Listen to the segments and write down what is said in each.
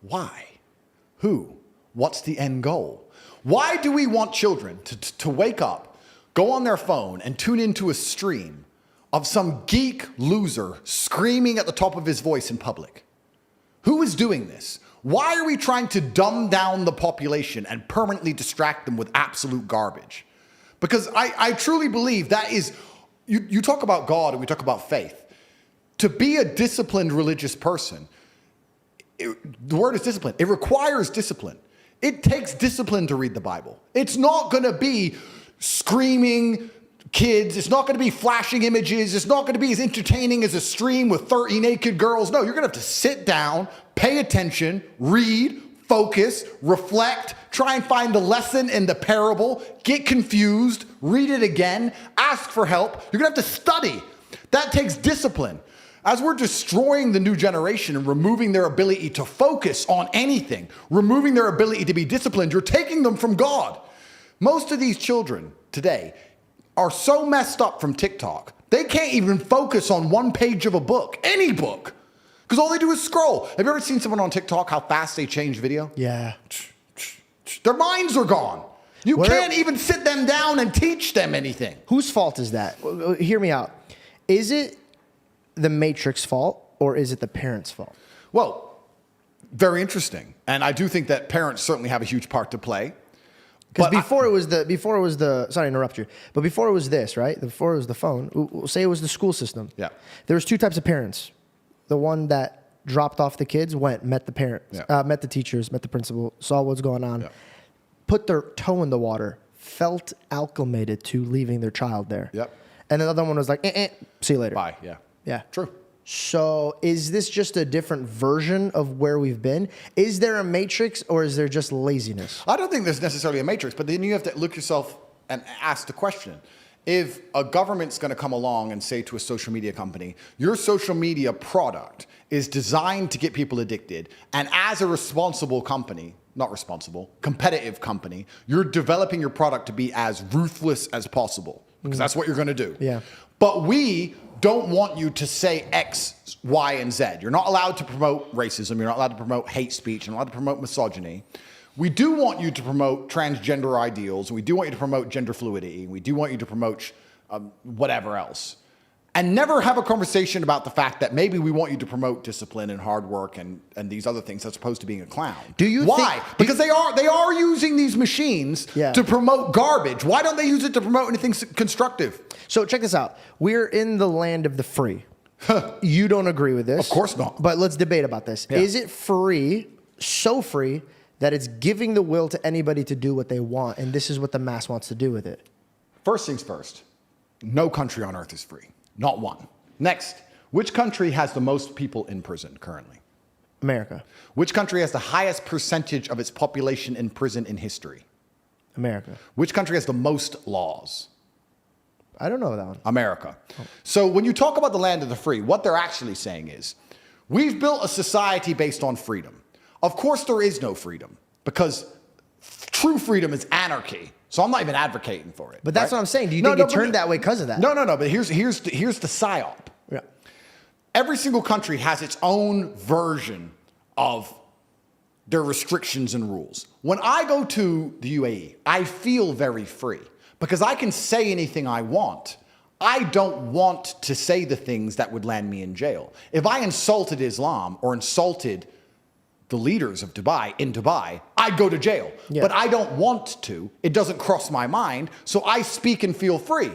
Why? Who? What's the end goal? Why do we want children to wake up, go on their phone, and tune into a stream of some geek loser screaming at the top of his voice in public? Who is doing this? Why are we trying to dumb down the population and permanently distract them with absolute garbage? Because I truly believe that is, you talk about God and we talk about faith. To be a disciplined religious person, the word is discipline. It requires discipline. It takes discipline to read the Bible. It's not going to be screaming kids. It's not going to be flashing images. It's not going to be as entertaining as a stream with 30 naked girls. No, you're going to have to sit down, pay attention, read, focus, reflect, try and find the lesson in the parable, get confused, read it again, ask for help. You're going to have to study. That takes discipline. As we're destroying the new generation and removing their ability to focus on anything, removing their ability to be disciplined, you're taking them from God. Most of these children today are so messed up from TikTok, they can't even focus on one page of a book, any book, because all they do is scroll. Have you ever seen someone on TikTok, how fast they change video? Yeah. Their minds are gone. You can't even sit them down and teach them anything. Whose fault is that? Hear me out. Is it the Matrix fault or is it the parents' fault? Well, very interesting. And I do think that parents certainly have a huge part to play. Because before it was the, sorry to interrupt you, but before it was this, right? Before it was the phone, we'll say it was the school system. Yeah. There was two types of parents. The one that dropped off the kids, met the parents, met the teachers, met the principal, saw what's going on, put their toe in the water, felt acclimated to leaving their child there. Yep. And the other one was like, see you later. Bye, yeah. Yeah. True. So is this just a different version of where we've been? Is there a matrix or is there just laziness? I don't think there's necessarily a matrix, but then you have to look yourself and ask the question. If a government's going to come along and say to a social media company, your social media product is designed to get people addicted, and as a responsible company, not responsible, competitive company, you're developing your product to be as ruthless as possible, because that's what you're going to do. Yeah. But we don't want you to say X, Y, and Z. You're not allowed to promote racism. You're not allowed to promote hate speech. You're not allowed to promote misogyny. We do want you to promote transgender ideals. And we do want you to promote gender fluidity. We do want you to promote whatever else. And never have a conversation about the fact that maybe we want you to promote discipline and hard work and these other things as opposed to being a clown. Why? Because they are using these machines to promote garbage. Why don't they use it to promote anything constructive? So check this out. We're in the land of the free. You don't agree with this. Of course not. But let's debate about this. Yeah. Is it free, so free, that it's giving the will to anybody to do what they want, and this is what the mass wants to do with it? First things first. No country on earth is free. Not one. Next, which country has the most people in prison currently? America. Which country has the highest percentage of its population in prison in history? America. Which country has the most laws? I don't know that one. America. Oh. So when you talk about the land of the free, what they're actually saying is, we've built a society based on freedom. Of course there is no freedom, because true freedom is anarchy. So I'm not even advocating for it. But that's what I'm saying. Do you think it turned that way because of that? No. But here's the psyop. Yeah. Every single country has its own version of their restrictions and rules. When I go to the UAE, I feel very free because I can say anything I want. I don't want to say the things that would land me in jail. If I insulted Islam or insulted the leaders of Dubai in Dubai, I'd go to jail. Yeah. But I don't want to. It doesn't cross my mind. So I speak and feel free.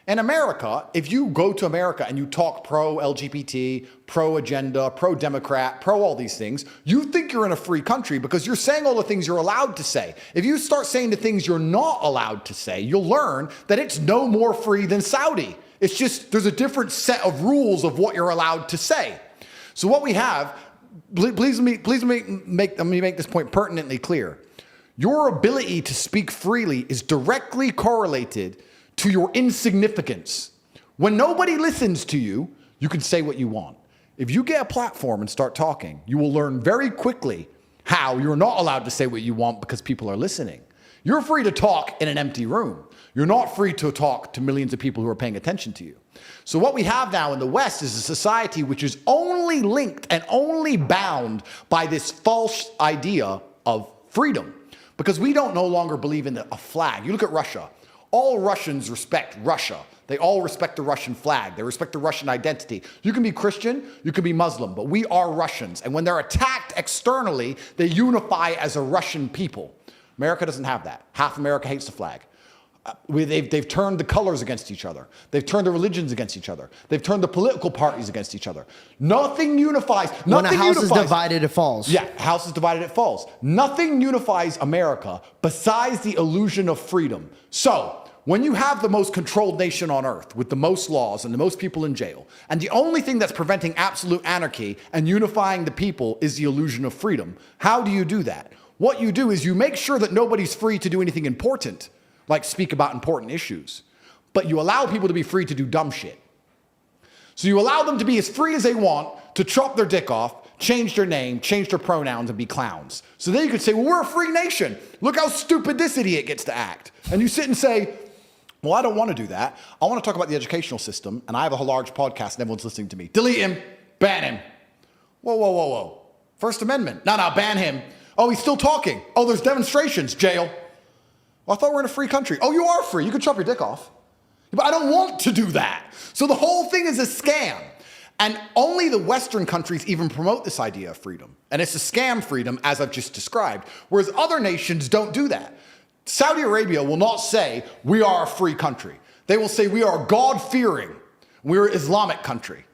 In America, if you go to America and you talk pro-LGBT, pro-agenda, pro-democrat, pro all these things, you think you're in a free country because you're saying all the things you're allowed to say. If you start saying the things you're not allowed to say, you'll learn that it's no more free than Saudi. It's just there's a different set of rules of what you're allowed to say. So what we have, please let me make this point pertinently clear. Your ability to speak freely is directly correlated to your insignificance. When nobody listens to you, you can say what you want. If you get a platform and start talking, you will learn very quickly how you're not allowed to say what you want because people are listening. You're free to talk in an empty room. You're not free to talk to millions of people who are paying attention to you. So what we have now in the West is a society which is only linked and only bound by this false idea of freedom. Because we don't no longer believe in a flag. You look at Russia. All Russians respect Russia. They all respect the Russian flag. They respect the Russian identity. You can be Christian, you can be Muslim, but we are Russians. And when they're attacked externally, they unify as a Russian people. America doesn't have that. Half America hates the flag. They've turned the colors against each other. They've turned the religions against each other. They've turned the political parties against each other. Nothing unifies. When a house is divided, it falls. Yeah, house is divided, it falls. Nothing unifies America besides the illusion of freedom. So, when you have the most controlled nation on earth with the most laws and the most people in jail, and the only thing that's preventing absolute anarchy and unifying the people is the illusion of freedom, how do you do that? What you do is you make sure that nobody's free to do anything important, like speak about important issues, but you allow people to be free to do dumb shit. So you allow them to be as free as they want to chop their dick off, change their name, change their pronouns, and be clowns. So then you could say, well, we're a free nation. Look how stupid this idiot gets to act. And you sit and say, well, I don't want to do that. I want to talk about the educational system, and I have a large podcast and everyone's listening to me. Delete him, ban him. Whoa, whoa, whoa, whoa. First Amendment. No, ban him. Oh, he's still talking. Oh, there's demonstrations, jail. Well, I thought we were in a free country. Oh, you are free. You can chop your dick off. But I don't want to do that. So the whole thing is a scam. And only the Western countries even promote this idea of freedom. And it's a scam freedom, as I've just described, whereas other nations don't do that. Saudi Arabia will not say, we are a free country. They will say, we are God-fearing. We're an Islamic country.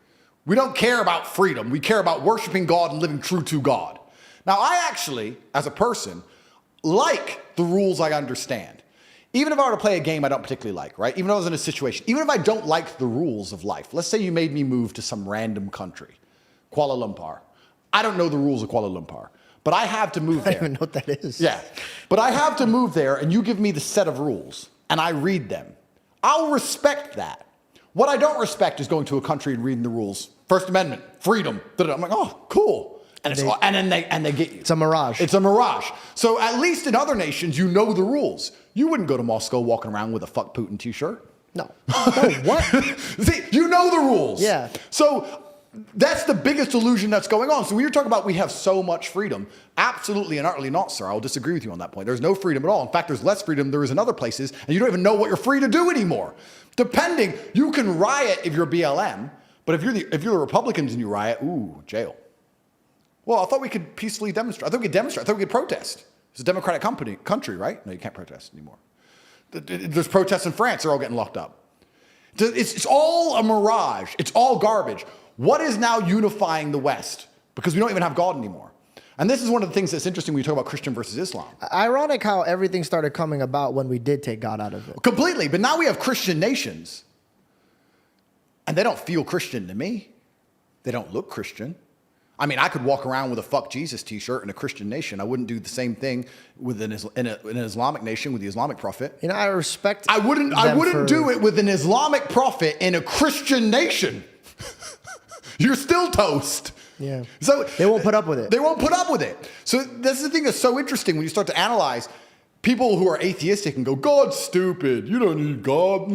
We don't care about freedom. We care about worshiping God and living true to God. Now, I actually, as a person, like the rules I understand. Even if I were to play a game I don't particularly like, right? Even if I was in a situation, even if I don't like the rules of life. Let's say you made me move to some random country, Kuala Lumpur. I don't know the rules of Kuala Lumpur, but I have to move there. I don't even know what that is. Yeah, but I have to move there and you give me the set of rules and I read them. I'll respect that. What I don't respect is going to a country and reading the rules. First Amendment, freedom. I'm like, oh, cool. And they get you. It's a mirage. It's a mirage. So at least in other nations, you know the rules. You wouldn't go to Moscow walking around with a fuck Putin t-shirt. No. No, what? See, you know the rules. Yeah. So that's the biggest illusion that's going on. So when you're talking about we have so much freedom, absolutely and utterly not, sir. I will disagree with you on that point. There's no freedom at all. In fact, there's less freedom than there is in other places, and you don't even know what you're free to do anymore. Depending, you can riot if you're BLM, but if you're the Republicans and you riot, ooh, jail. Well, I thought we could peacefully demonstrate. I thought we could demonstrate. I thought we could protest. It's a democratic country, right? No, you can't protest anymore. There's protests in France. They're all getting locked up. It's all a mirage. It's all garbage. What is now unifying the West? Because we don't even have God anymore. And this is one of the things that's interesting when you talk about Christian versus Islam. Ironic how everything started coming about when we did take God out of it. Completely. But now we have Christian nations. And they don't feel Christian to me. They don't look Christian. I mean, I could walk around with a fuck Jesus t-shirt in a Christian nation. I wouldn't do the same thing with in an Islamic nation with the Islamic prophet. You know, I respect. I wouldn't do it with an Islamic prophet in a Christian nation. You're still toast. Yeah. So they won't put up with it. They won't put up with it. So that's the thing that's so interesting when you start to analyze people who are atheistic and go, God's stupid. You don't need God.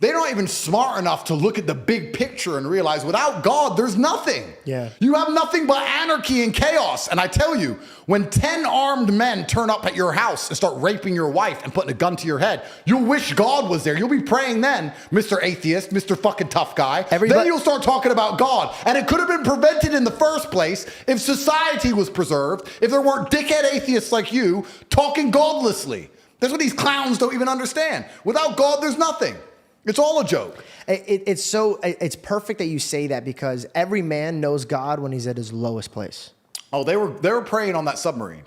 They're not even smart enough to look at the big picture and realize without God, there's nothing. Yeah. You have nothing but anarchy and chaos. And I tell you, when 10 armed men turn up at your house and start raping your wife and putting a gun to your head, you'll wish God was there. You'll be praying then, Mr. Atheist, Mr. fucking tough guy. Then you'll start talking about God. And it could have been prevented in the first place if society was preserved, if there weren't dickhead atheists like you talking godlessly. That's what these clowns don't even understand. Without God, there's nothing. It's all a joke. It's perfect that you say that because every man knows God when he's at his lowest place. Oh, they were praying on that submarine.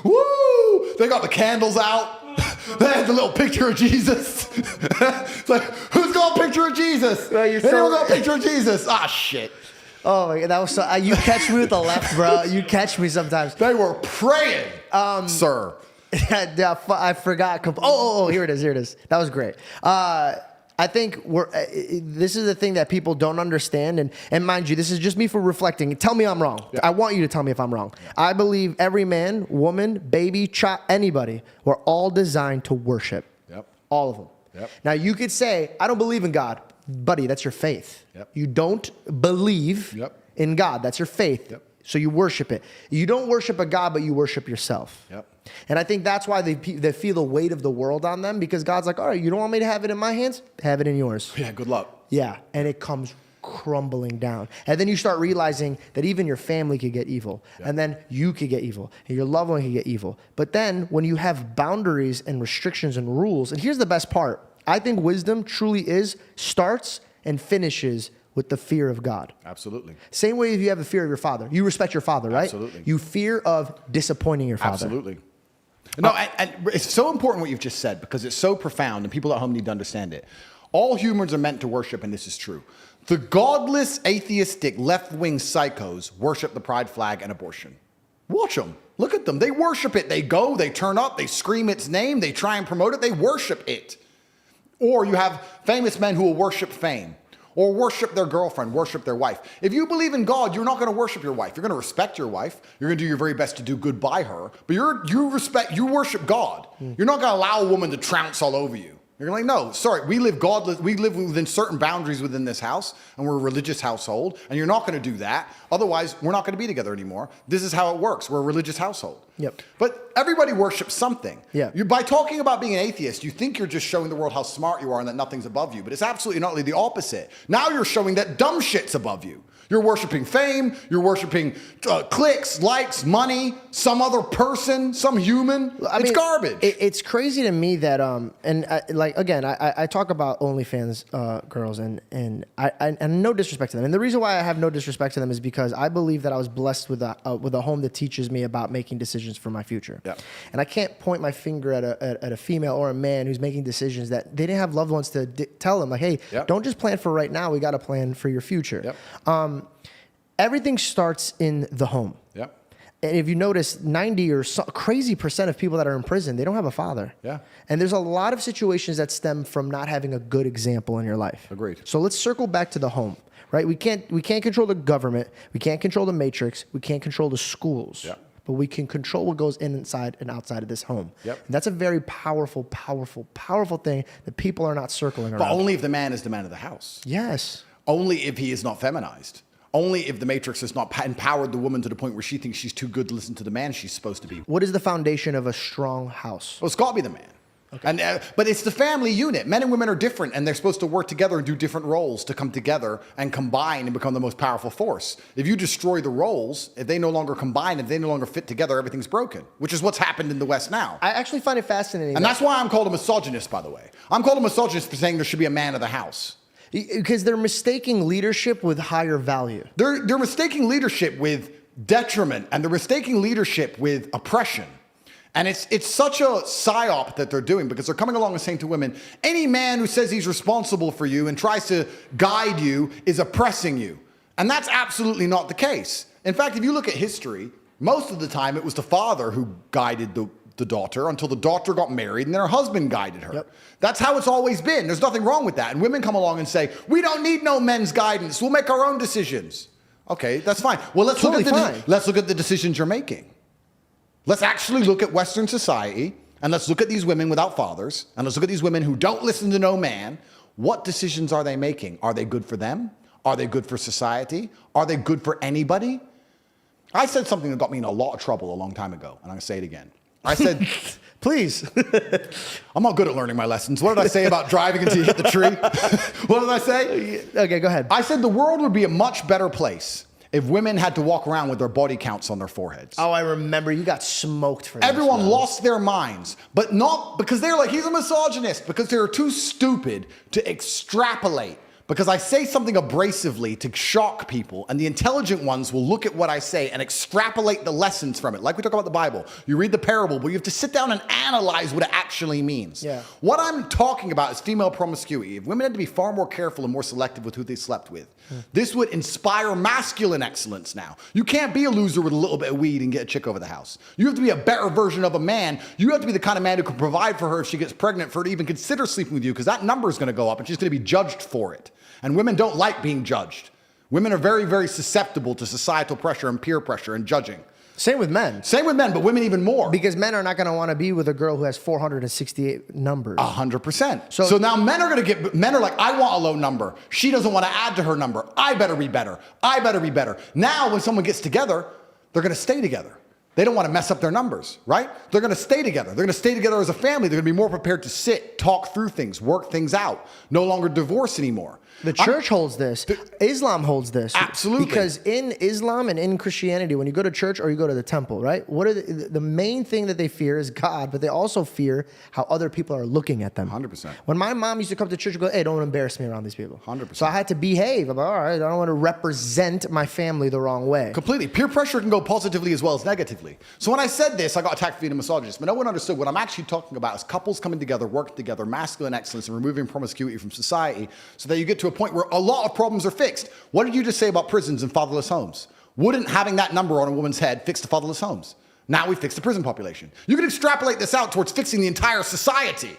Woo! They got the candles out. They had the little picture of Jesus. It's like, who's got a picture of Jesus? Well, Anyone got a picture of Jesus? Ah, shit. Oh my God, that was so. You catch me with the left, bro. You catch me sometimes. They were praying, sir. I forgot. Here it is. That was great. I think this is the thing that people don't understand. And mind you, this is just me for reflecting. Tell me I'm wrong. Yeah. I want you to tell me if I'm wrong. Yeah. I believe every man, woman, baby, child, anybody, we're all designed to worship. Yep. All of them. Yep. Now, you could say, I don't believe in God. Buddy, that's your faith. Yep. You don't believe in God. That's your faith. Yep. So you worship it. You don't worship a God, but you worship yourself. Yep. And I think that's why they feel the weight of the world on them, because God's like, all right, you don't want me to have it in my hands? Have it in yours. Yeah, good luck. Yeah, and it comes crumbling down. And then you start realizing that even your family could get evil. Yep. And then you could get evil. And your loved one could get evil. But then when you have boundaries and restrictions and rules, and here's the best part. I think wisdom truly starts and finishes with the fear of God. Absolutely. Same way if you have the fear of your father. You respect your father, right? Absolutely. You fear of disappointing your father. Absolutely. No, and it's so important what you've just said, because it's so profound and people at home need to understand it. All humans are meant to worship, and this is true. The godless, atheistic, left-wing psychos worship the pride flag and abortion. Watch them. Look at them. They worship it. They go, they turn up, they scream its name, they try and promote it, they worship it. Or you have famous men who will worship fame, or worship their girlfriend, worship their wife. If you believe in God, you're not going to worship your wife. You're going to respect your wife. You're going to do your very best to do good by her. But you worship God. You're not going to allow a woman to trounce all over you. You're like, no, sorry, we live godless. We live within certain boundaries within this house, and we're a religious household, and you're not going to do that. Otherwise, we're not going to be together anymore. This is how it works. We're a religious household. Yep. But everybody worships something. Yeah. By talking about being an atheist, you think you're just showing the world how smart you are and that nothing's above you, but it's absolutely not the opposite. Now you're showing that dumb shit's above you. You're worshiping fame, you're worshiping clicks, likes, money, some other person, some human. It's garbage. It's crazy to me that, I talk about OnlyFans girls, and no disrespect to them. And the reason why I have no disrespect to them is because I believe that I was blessed with a home that teaches me about making decisions for my future. Yeah. And I can't point my finger at a female or a man who's making decisions that they didn't have loved ones to tell them, like, hey, don't just plan for right now. We got to plan for your future. Yep. Everything starts in the home. Yep. And if you notice, 90 or so crazy percent of people that are in prison, they don't have a father. Yeah. And there's a lot of situations that stem from not having a good example in your life. Agreed. So let's circle back to the home, right? We can't control the government. We can't control the matrix. We can't control the schools. Yeah. But we can control what goes inside and outside of this home. Yep. And that's a very powerful, powerful, powerful thing that people are not circling around. But only if the man is the man of the house. Yes. Only if he is not feminized. Only if the matrix has not empowered the woman to the point where she thinks she's too good to listen to the man she's supposed to be. What is the foundation of a strong house? Well, it's got to be the man. Okay. But it's the family unit. Men and women are different, and they're supposed to work together and do different roles to come together and combine and become the most powerful force. If you destroy the roles, if they no longer combine, if they no longer fit together, everything's broken, which is what's happened in the West now. I actually find it fascinating. And that's why I'm called a misogynist, by the way. I'm called a misogynist for saying there should be a man of the house. Because they're mistaking leadership with higher value. They're mistaking leadership with detriment, and they're mistaking leadership with oppression. And it's such a psyop that they're doing, because they're coming along and saying to women, any man who says he's responsible for you and tries to guide you is oppressing you. And that's absolutely not the case. In fact, if you look at history, most of the time it was the father who guided the daughter until the daughter got married and then her husband guided her. Yep. That's how it's always been. There's nothing wrong with that. And women come along and say, we don't need no men's guidance. We'll make our own decisions. Okay, that's fine. Well, let's look at the decisions you're making. Let's actually look at Western society, and let's look at these women without fathers, and let's look at these women who don't listen to no man. What decisions are they making? Are they good for them? Are they good for society? Are they good for anybody? I said something that got me in a lot of trouble a long time ago, and I'm going to say it again. I said, please. I'm not good at learning my lessons. What did I say about driving until you hit the tree? What did I say? Okay, go ahead. I said the world would be a much better place if women had to walk around with their body counts on their foreheads. Oh, I remember. You got smoked for this. Everyone lost their minds, but not because they're like, he's a misogynist, because they're too stupid to extrapolate. Because I say something abrasively to shock people, and the intelligent ones will look at what I say and extrapolate the lessons from it. Like we talk about the Bible. You read the parable, but you have to sit down and analyze what it actually means. Yeah. What I'm talking about is female promiscuity. If women had to be far more careful and more selective with who they slept with, this would inspire masculine excellence now. You can't be a loser with a little bit of weed and get a chick over the house. You have to be a better version of a man. You have to be the kind of man who can provide for her if she gets pregnant, for her to even consider sleeping with you, because that number is going to go up and she's going to be judged for it. And women don't like being judged. Women are very, very susceptible to societal pressure and peer pressure and judging. Same with men. Same with men, but women even more. Because men are not going to want to be with a girl who has 468 numbers. 100%. So now men are like, I want a low number. She doesn't want to add to her number. I better be better. I better be better. Now when someone gets together, they're going to stay together. They don't want to mess up their numbers, right? They're going to stay together. They're going to stay together as a family. They're going to be more prepared to sit, talk through things, work things out. No longer divorce anymore. The church holds this. Islam holds this. Absolutely. Because in Islam and in Christianity, when you go to church or you go to the temple, right? What are the main thing that they fear is God, but they also fear how other people are looking at them. 100%. When my mom used to come to church and go, hey, don't embarrass me around these people. 100%. So I had to behave. I'm like, all right, I don't want to represent my family the wrong way. Completely. Peer pressure can go positively as well as negatively. So when I said this, I got attacked for being a misogynist, but no one understood what I'm actually talking about is couples coming together, working together, masculine excellence, and removing promiscuity from society so that you get to a point where a lot of problems are fixed. What did you just say about prisons and fatherless homes? Wouldn't having that number on a woman's head fix the fatherless homes? Now we fix the prison population. You can extrapolate this out towards fixing the entire society.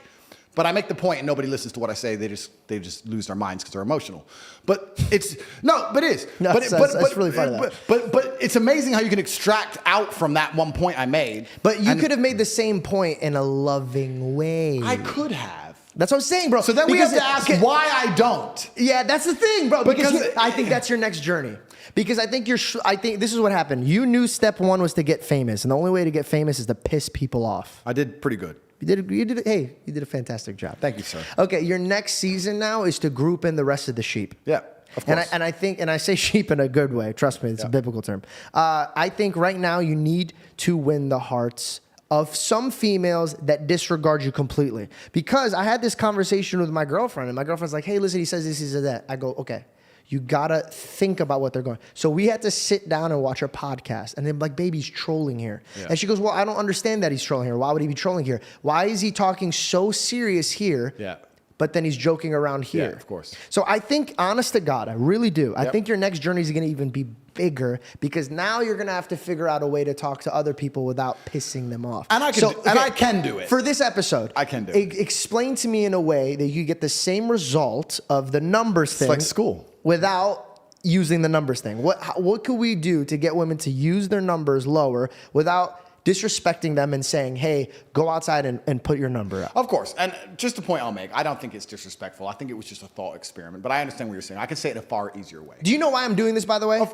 But I make the point and nobody listens to what I say. They just lose their minds because they're emotional. But it's, but it is. No, that's really funny. But it's amazing how you can extract out from that one point I made. But you could have made the same point in a loving way. I could have. That's what I'm saying, bro. So then we have to ask why I don't. Yeah, that's the thing, bro. Because I think that's your next journey. Because I think this is what happened. You knew step one was to get famous, and the only way to get famous is to piss people off. I did pretty good. You did a fantastic job. Thank you, sir. Okay, your next season now is to group in the rest of the sheep. Yeah, of course. And I say sheep in a good way. Trust me, it's a biblical term. I think right now you need to win the hearts of some females that disregard you completely. Because I had this conversation with my girlfriend, and my girlfriend's like, hey, listen, he says this, he says that. I go, okay. You gotta think about what they're going. So we had to sit down and watch a podcast, and then like, baby's trolling here. Yeah. And she goes, well, I don't understand that he's trolling here. Why would he be trolling here? Why is he talking so serious here? Yeah. But then he's joking around here. Yeah, of course. So I think, honest to God, I really do. I think your next journey is going to even be bigger because now you're going to have to figure out a way to talk to other people without pissing them off. And I can do it. For this episode, I can do it. Explain to me in a way that you get the same result of the numbers thing. It's like school. Without using the numbers thing. What could we do to get women to use their numbers lower without disrespecting them and saying, hey, go outside and put your number up? Of course. And just a point I'll make, I don't think it's disrespectful. I think it was just a thought experiment. But I understand what you're saying. I can say it in a far easier way. Do you know why I'm doing this, by the way?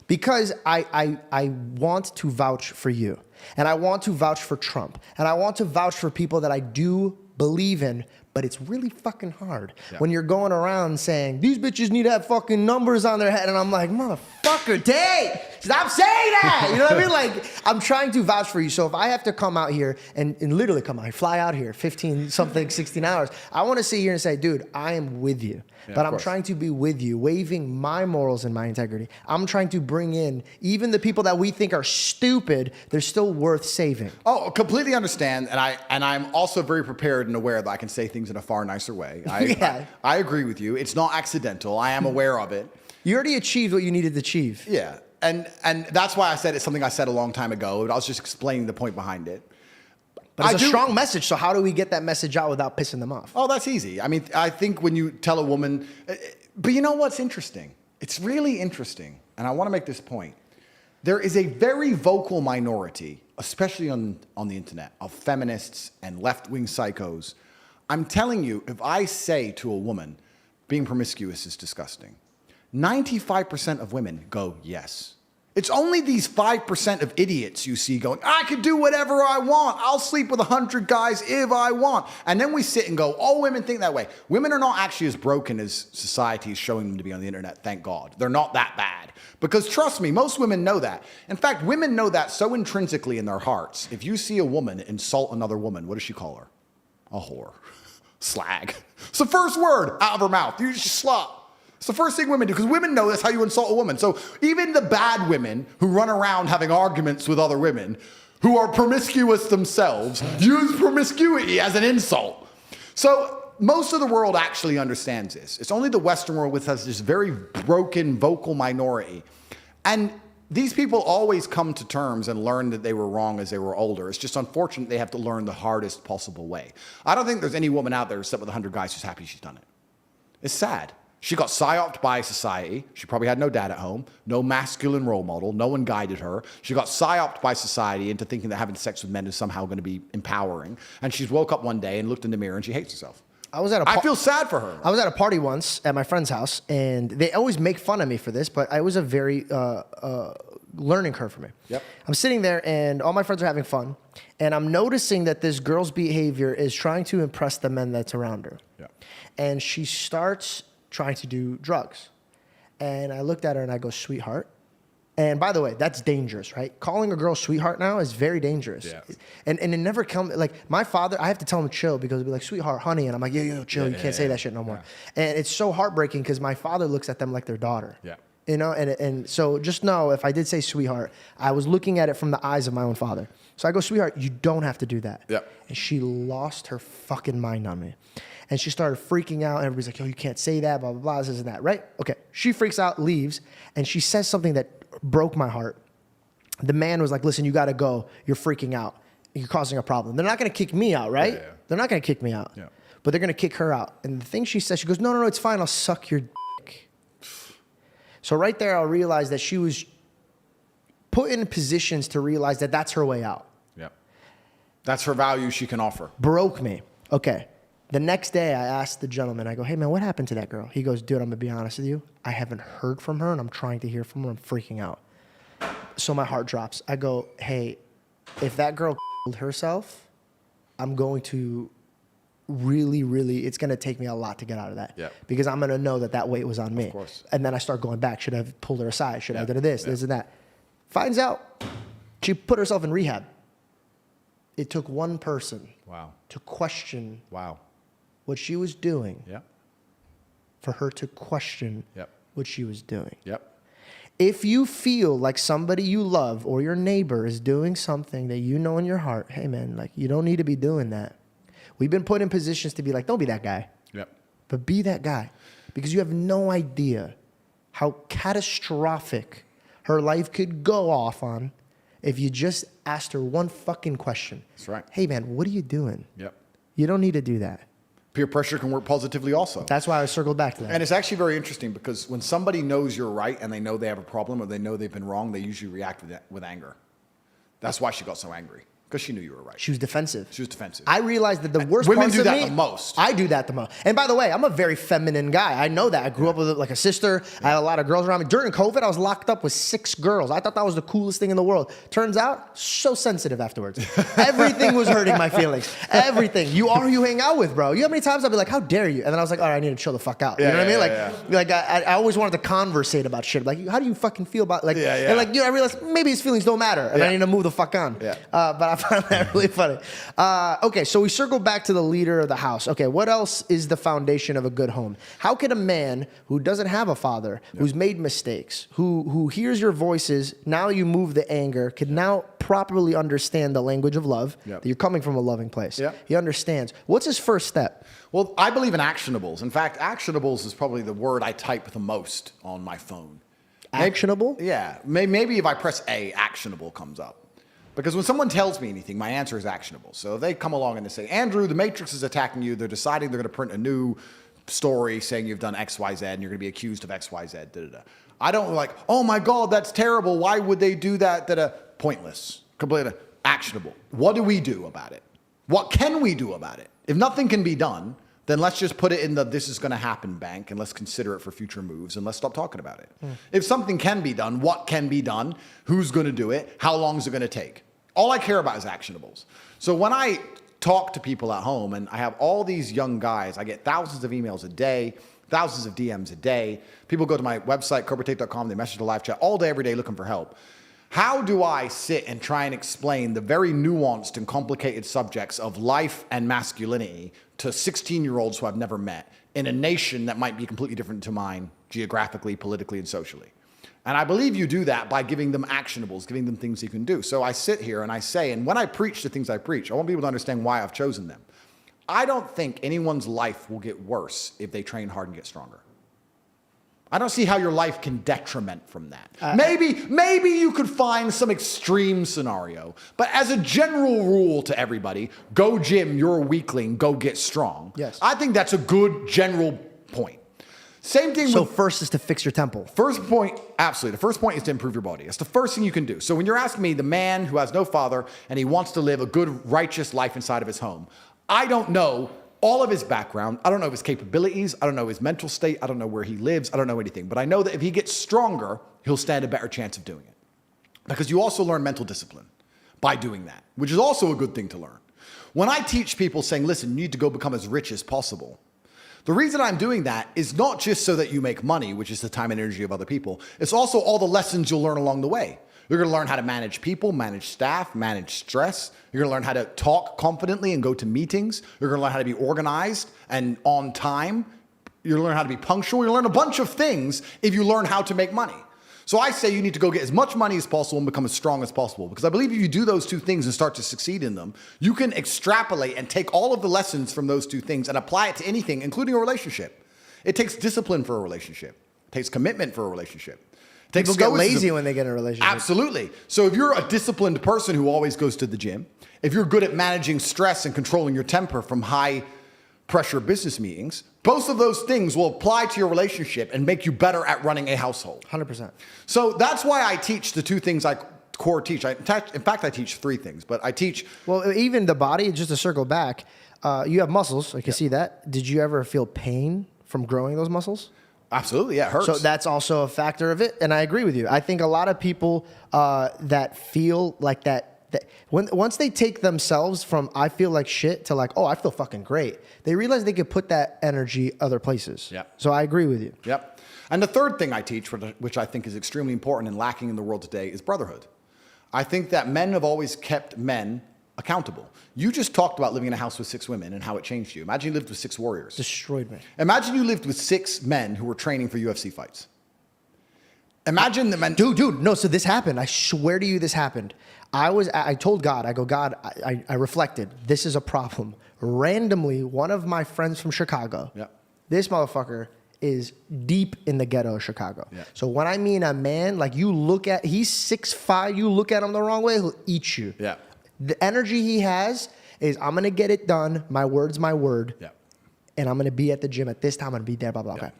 Because I want to vouch for you. And I want to vouch for Trump. And I want to vouch for people that I do believe in. But it's really fucking hard when you're going around saying, these bitches need to have fucking numbers on their head. And I'm like, motherfucker, Tate, stop saying that. You know what I mean? Like, I'm trying to vouch for you. So if I have to come out here and literally come out here, fly out here, 16 hours, I want to sit here and say, dude, I am with you. Yeah, but I'm trying to be with you, waiving my morals and my integrity. I'm trying to bring in even the people that we think are stupid, they're still worth saving. Oh, completely understand. And I'm also very prepared and aware that I can say things in a far nicer way. I agree with you. It's not accidental. I am aware of it. You already achieved what you needed to achieve. Yeah. And that's why I said it's something I said a long time ago. But I was just explaining the point behind it. But it's a strong message, so how do we get that message out without pissing them off? Oh, that's easy. I mean, I think when you tell a woman, but you know what's interesting? It's really interesting, and I want to make this point. There is a very vocal minority, especially on the internet, of feminists and left-wing psychos. I'm telling you, if I say to a woman, being promiscuous is disgusting, 95% of women go, yes. It's only these 5% of idiots you see going, I can do whatever I want. I'll sleep with 100 guys if I want. And then we sit and go, all women think that way. Women are not actually as broken as society is showing them to be on the internet, thank God. They're not that bad. Because trust me, most women know that. In fact, women know that so intrinsically in their hearts. If you see a woman insult another woman, what does she call her? A whore. Slag. It's the first word out of her mouth. You just slut. It's the first thing women do, because women know that's how you insult a woman. So even the bad women who run around having arguments with other women, who are promiscuous themselves, use promiscuity as an insult. So most of the world actually understands this. It's only the Western world which has this very broken vocal minority. And these people always come to terms and learn that they were wrong as they were older. It's just unfortunate they have to learn the hardest possible way. I don't think there's any woman out there who slept with 100 guys who's happy she's done it. It's sad. She got psyoped by society. She probably had no dad at home, no masculine role model. No one guided her. She got psyoped by society into thinking that having sex with men is somehow going to be empowering. And she's woke up one day and looked in the mirror and she hates herself. I feel sad for her. I was at a party once at my friend's house, and they always make fun of me for this, but it was a very learning curve for me. Yep. I'm sitting there, and all my friends are having fun, and I'm noticing that this girl's behavior is trying to impress the men that's around her. Yep. And she starts trying to do drugs. And I looked at her and I go, sweetheart. And by the way, that's dangerous, right? Calling a girl sweetheart now is very dangerous. Yeah. And it never comes, like my father, I have to tell him chill because he'll be like, sweetheart, honey. And I'm like, yo, chill. You can't say that shit no more. And it's so heartbreaking because my father looks at them like their daughter. Yeah. You know, and so just know if I did say sweetheart, I was looking at it from the eyes of my own father. So I go, sweetheart, you don't have to do that. Yep. And she lost her fucking mind on me. And she started freaking out. And everybody's like, yo, you can't say that, blah, blah, blah, this and that, right? Okay. She freaks out, leaves, and she says something that broke my heart. The man was like, listen, you got to go. You're freaking out. You're causing a problem. They're not going to kick me out, right? Yeah. They're not going to kick me out. Yeah. But they're going to kick her out. And the thing she says, she goes, no, it's fine. I'll suck your dick. So right there, I realized that she was put in positions to realize that that's her way out. Yeah. That's her value she can offer. Broke me. Okay. The next day, I asked the gentleman, I go, hey, man, what happened to that girl? He goes, dude, I'm going to be honest with you. I haven't heard from her, and I'm trying to hear from her. I'm freaking out. So my heart drops. I go, hey, if that girl killed herself, I'm going to really, it's going to take me a lot to get out of that. Yep. Because I'm going to know that weight was on me. Of course. And then I start going back. Should I have pulled her aside? Should I have done this and that? Finds out she put herself in rehab. It took one person to question what she was doing for her to question what she was doing. If you feel like somebody you love or your neighbor is doing something that you know in your heart, hey, man, like you don't need to be doing that. We've been put in positions to be like, don't be that guy. But be that guy. Because you have no idea how catastrophic her life could go off on if you just asked her one fucking question. That's right. Hey, man, what are you doing? You don't need to do that. Peer pressure can work positively also. That's why I circled back to that. And it's actually very interesting because when somebody knows you're right and they know they have a problem or they know they've been wrong, they usually react with anger. That's why she got so angry. Because she knew you were right. She was defensive. I realized that the worst women parts do of that me, the most. I do that the most. And by the way, I'm a very feminine guy. I know that. I grew up with like a sister. I had a lot of girls around me. During COVID, I was locked up with 6 girls. I thought that was the coolest thing in the world. Turns out, so sensitive afterwards. Everything was hurting my feelings. Everything. You hang out with, bro. You know how many times I'd be like, how dare you? And then I was like, all right, I need to chill the fuck out. You know what I mean? Like I always wanted to conversate about shit. Like, how do you fucking feel about And like, I realized maybe his feelings don't matter. And I need to move the fuck on. But I found that really funny. Okay, so we circle back to the leader of the house. Okay, what else is the foundation of a good home? How can a man who doesn't have a father, who's made mistakes, who hears your voices, now you move the anger, can now properly understand the language of love, that you're coming from a loving place. He understands. What's his first step? Well, I believe in actionables. In fact, actionables is probably the word I type the most on my phone. Actionable? Yeah. Maybe if I press A, actionable comes up. Because when someone tells me anything, my answer is actionable. So if they come along and they say, Andrew, the Matrix is attacking you. They're deciding they're going to print a new story saying you've done X, Y, Z, and you're going to be accused of X, Y, Z, da-da-da. I don't like, oh my God, that's terrible. Why would they do that? Da-da. Pointless. Completely actionable. What do we do about it? What can we do about it? If nothing can be done, then let's just put it in the this is going to happen bank and let's consider it for future moves and let's stop talking about it. If something can be done, what can be done? Who's going to do it? How long is it going to take? All I care about is actionables. So when I talk to people at home and I have all these young guys, I get thousands of emails a day, thousands of DMs a day. People go to my website, cobratate.com, they message the live chat all day, every day looking for help. How do I sit and try and explain the very nuanced and complicated subjects of life and masculinity to 16-year-olds who I've never met in a nation that might be completely different to mine geographically, politically, and socially? And I believe you do that by giving them actionables, giving them things you can do. So I sit here and I say, and when I preach the things I preach, I want people to understand why I've chosen them. I don't think anyone's life will get worse if they train hard and get stronger. I don't see how your life can detriment from that. Maybe you could find some extreme scenario, but as a general rule to everybody, go gym, you're a weakling, go get strong. Yes. I think that's a good general point. Same thing So with first is to fix your temple. first point, absolutely. The first point is to improve your body. It's the first thing you can do. So when you're asking me, the man who has no father and he wants to live a good, righteous life inside of his home, I don't know all of his background. I don't know his capabilities. I don't know his mental state. I don't know where he lives. I don't know anything. But I know that if he gets stronger, he'll stand a better chance of doing it. Because you also learn mental discipline by doing that, which is also a good thing to learn. When I teach people saying, listen, you need to go become as rich as possible, the reason I'm doing that is not just so that you make money, which is the time and energy of other people. It's also all the lessons you'll learn along the way. You're going to learn how to manage people, manage staff, manage stress. You're going to learn how to talk confidently and go to meetings. You're going to learn how to be organized and on time. You're going to learn how to be punctual. You'll learn a bunch of things if you learn how to make money. So I say you need to go get as much money as possible and become as strong as possible. Because I believe if you do those two things and start to succeed in them, you can extrapolate and take all of the lessons from those two things and apply it to anything, including a relationship. It takes discipline for a relationship. It takes commitment for a relationship. It takes People get lazy when they get in a relationship. Absolutely. So if you're a disciplined person who always goes to the gym, if you're good at managing stress and controlling your temper from high pressure business meetings, both of those things will apply to your relationship and make you better at running a household. 100%. So that's why I teach the two things I core teach. In fact, I teach three things, but I teach. Well, even the body, just to circle back, you have muscles. I can see that. Did you ever feel pain from growing those muscles? Absolutely, yeah, it hurts. So that's also a factor of it, and I agree with you. I think a lot of people that feel like that once they take themselves from I feel like shit to like, oh, I feel fucking great, they realize they could put that energy other places. Yep. So I agree with you. Yep. And the third thing I teach, which I think is extremely important and lacking in the world today, is brotherhood. I think that men have always kept men accountable. You just talked about living in a house with 6 women and how it changed you. Imagine you lived with 6 warriors. Destroyed me. Imagine you lived with 6 men who were training for UFC fights. Imagine the men. Dude, no, so this happened. I swear to you, this happened. I told God, I go, God, I reflected. This is a problem. Randomly, one of my friends from Chicago, this motherfucker is deep in the ghetto of Chicago. Yeah. So when I mean a man, like you look at, he's 6'5", you look at him the wrong way, he'll eat you. Yeah. The energy he has is, I'm going to get it done. My word's my word. Yeah. And I'm going to be at the gym at this time. I'm going to be there, blah, blah, blah.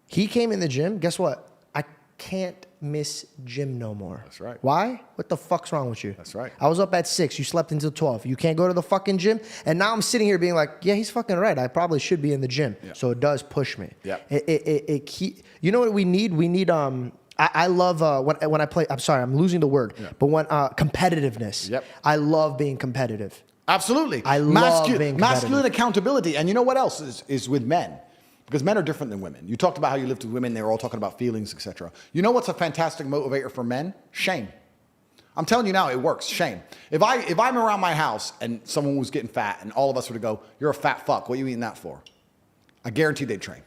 He came in the gym. Guess what? I can't miss gym no more. That's right. Why? What the fuck's wrong with you? That's right. I was up at 6. You slept until 12. You can't go to the fucking gym. And now I'm sitting here being like, yeah, he's fucking right. I probably should be in the gym. Yeah. So it does push me. Yeah. You know what we need? We need, I love when I play. I'm sorry, I'm losing the word. Yeah. But when competitiveness. Yep. I love being competitive. Absolutely. I love being competitive. Masculine accountability. And you know what else is with men? Because men are different than women. You talked about how you lived with women. They were all talking about feelings, etc. You know what's a fantastic motivator for men? Shame. I'm telling you now, it works. Shame. If I'm around my house and someone was getting fat and all of us were to go, you're a fat fuck. What are you eating that for? I guarantee they'd train.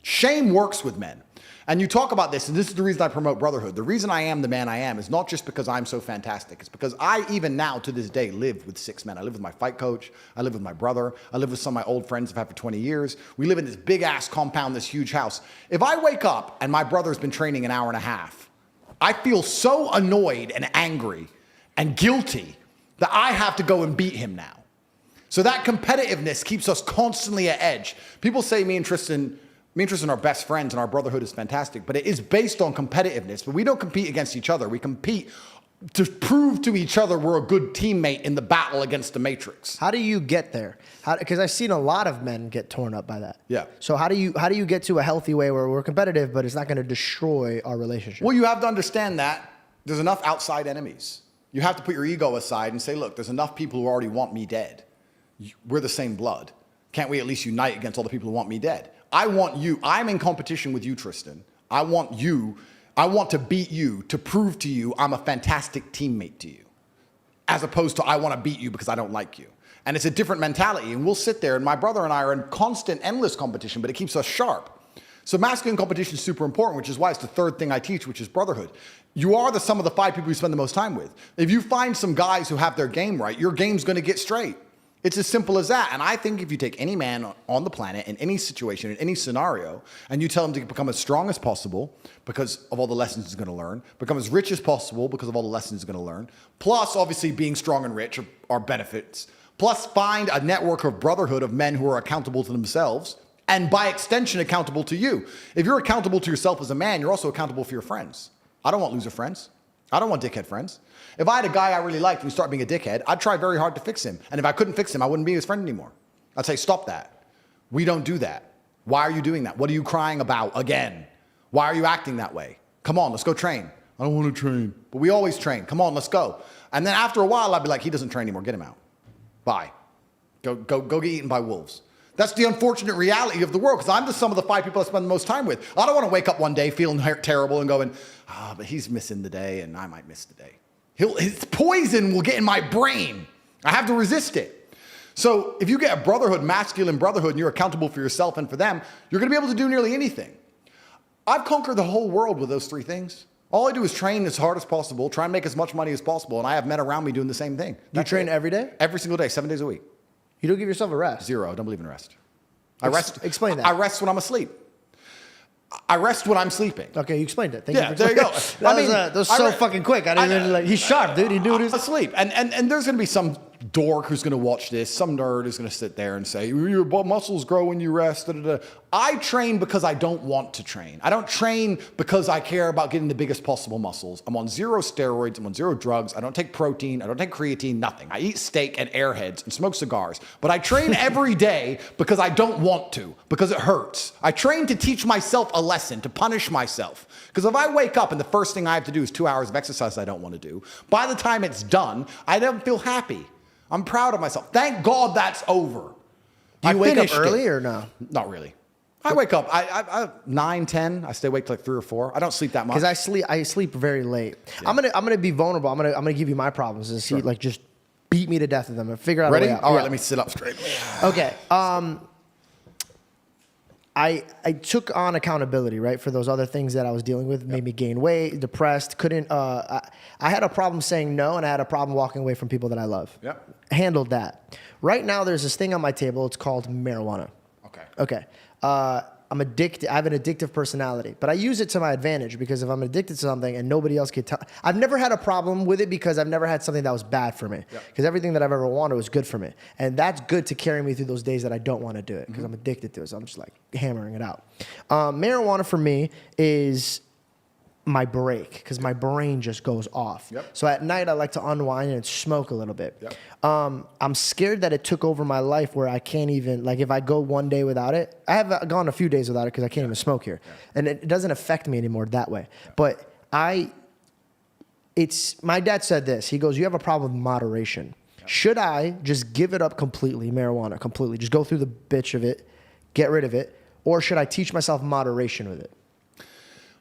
Shame works with men. And you talk about this, and this is the reason I promote brotherhood. The reason I am the man I am is not just because I'm so fantastic. It's because I, even now, to this day, live with 6 men. I live with my fight coach. I live with my brother. I live with some of my old friends I've had for 20 years. We live in this big-ass compound, this huge house. If I wake up and my brother's been training an hour and a half, I feel so annoyed and angry and guilty that I have to go and beat him now. So that competitiveness keeps us constantly at edge. People say me and Tristan are best friends and our brotherhood is fantastic, but it is based on competitiveness. But we don't compete against each other. We compete to prove to each other we're a good teammate in the battle against the Matrix. How do you get there? Because I've seen a lot of men get torn up by that. Yeah. So how do you get to a healthy way where we're competitive, but it's not going to destroy our relationship? Well, you have to understand that there's enough outside enemies. You have to put your ego aside and say, look, there's enough people who already want me dead. We're the same blood. Can't we at least unite against all the people who want me dead? I want you. I'm in competition with you, Tristan. I want to beat you to prove to you I'm a fantastic teammate to you, as opposed to I want to beat you because I don't like you. And it's a different mentality. And we'll sit there, and my brother and I are in constant, endless competition, but it keeps us sharp. So masculine competition is super important, which is why it's the third thing I teach, which is brotherhood. You are the sum of the 5 people you spend the most time with. If you find some guys who have their game right, your game's going to get straight. It's as simple as that. And I think if you take any man on the planet in any situation, in any scenario, and you tell him to become as strong as possible because of all the lessons he's going to learn, become as rich as possible because of all the lessons he's going to learn, plus obviously being strong and rich are benefits, plus find a network of brotherhood of men who are accountable to themselves And by extension, accountable to you. If you're accountable to yourself as a man, you're also accountable for your friends. I don't want loser friends. I don't want dickhead friends. If I had a guy I really liked and he started being a dickhead, I'd try very hard to fix him. And if I couldn't fix him, I wouldn't be his friend anymore. I'd say, stop that. We don't do that. Why are you doing that? What are you crying about again? Why are you acting that way? Come on, let's go train. I don't want to train. But we always train. Come on, let's go. And then after a while, I'd be like, he doesn't train anymore. Get him out. Bye. Go get eaten by wolves. That's the unfortunate reality of the world, because I'm just some of the 5 people I spend the most time with. I don't want to wake up one day feeling terrible and going, but he's missing the day and I might miss the day. His poison will get in my brain. I have to resist it. So if you get a brotherhood, masculine brotherhood, and you're accountable for yourself and for them, you're going to be able to do nearly anything. I've conquered the whole world with those 3 things. All I do is train as hard as possible, try and make as much money as possible, and I have men around me doing the same thing. You train every day? Every single day, 7 days a week. You don't give yourself a rest? 0. I don't believe in rest. Explain that. I rest when I'm asleep. I rest when I'm sleeping. Okay, you explained it. Thank Yeah, you there you go. that was so fucking quick. I didn't even like. He's sharp, dude. He knew this. Asleep, and there's gonna be some dork who's gonna watch this. Some nerd who's gonna sit there and say your muscles grow when you rest. Da, da, da. I train because I don't want to train. I don't train because I care about getting the biggest possible muscles. I'm on 0 steroids. I'm on 0 drugs. I don't take protein. I don't take creatine. Nothing. I eat steak and airheads and smoke cigars. But I train every day because I don't want to, because it hurts. I train to teach myself a lesson, to punish myself. Because if I wake up and the first thing I have to do is 2 hours of exercise I don't want to do, by the time it's done, I don't feel happy. I'm proud of myself. Thank God that's over. Do you wake up early or no? Not really. I wake up, I 9, 10. I stay awake till like 3 or 4. I don't sleep that much. Because I sleep very late. Yeah. I'm gonna be vulnerable. I'm gonna give you my problems and see, like, just beat me to death with them and figure out Ready? a way out. All right, let me sit up straight. Okay. I took on accountability, right, for those other things that I was dealing with. Made me gain weight, depressed, couldn't. I had a problem saying no, and I had a problem walking away from people that I love. Yep. Handled that. Right now, there's this thing on my table. It's called marijuana. Okay. I'm addicted. I have an addictive personality, but I use it to my advantage, because if I'm addicted to something and nobody else can tell, I've never had a problem with it because I've never had something that was bad for me. Because everything that I've ever wanted was good for me, and that's good to carry me through those days that I don't want to do it because I'm addicted to it. So I'm just like hammering it out. Marijuana for me is my break, because my brain just goes off. So at night I like to unwind and smoke a little bit. I'm scared that it took over my life where I can't even, like, if I go one day without it, I have gone a few days without it because I can't even smoke here, and it doesn't affect me anymore that way. But my dad said this. He goes, you have a problem with moderation. Should I just give it up completely, marijuana completely, just go through the bitch of it, get rid of it, or should I teach myself moderation with it?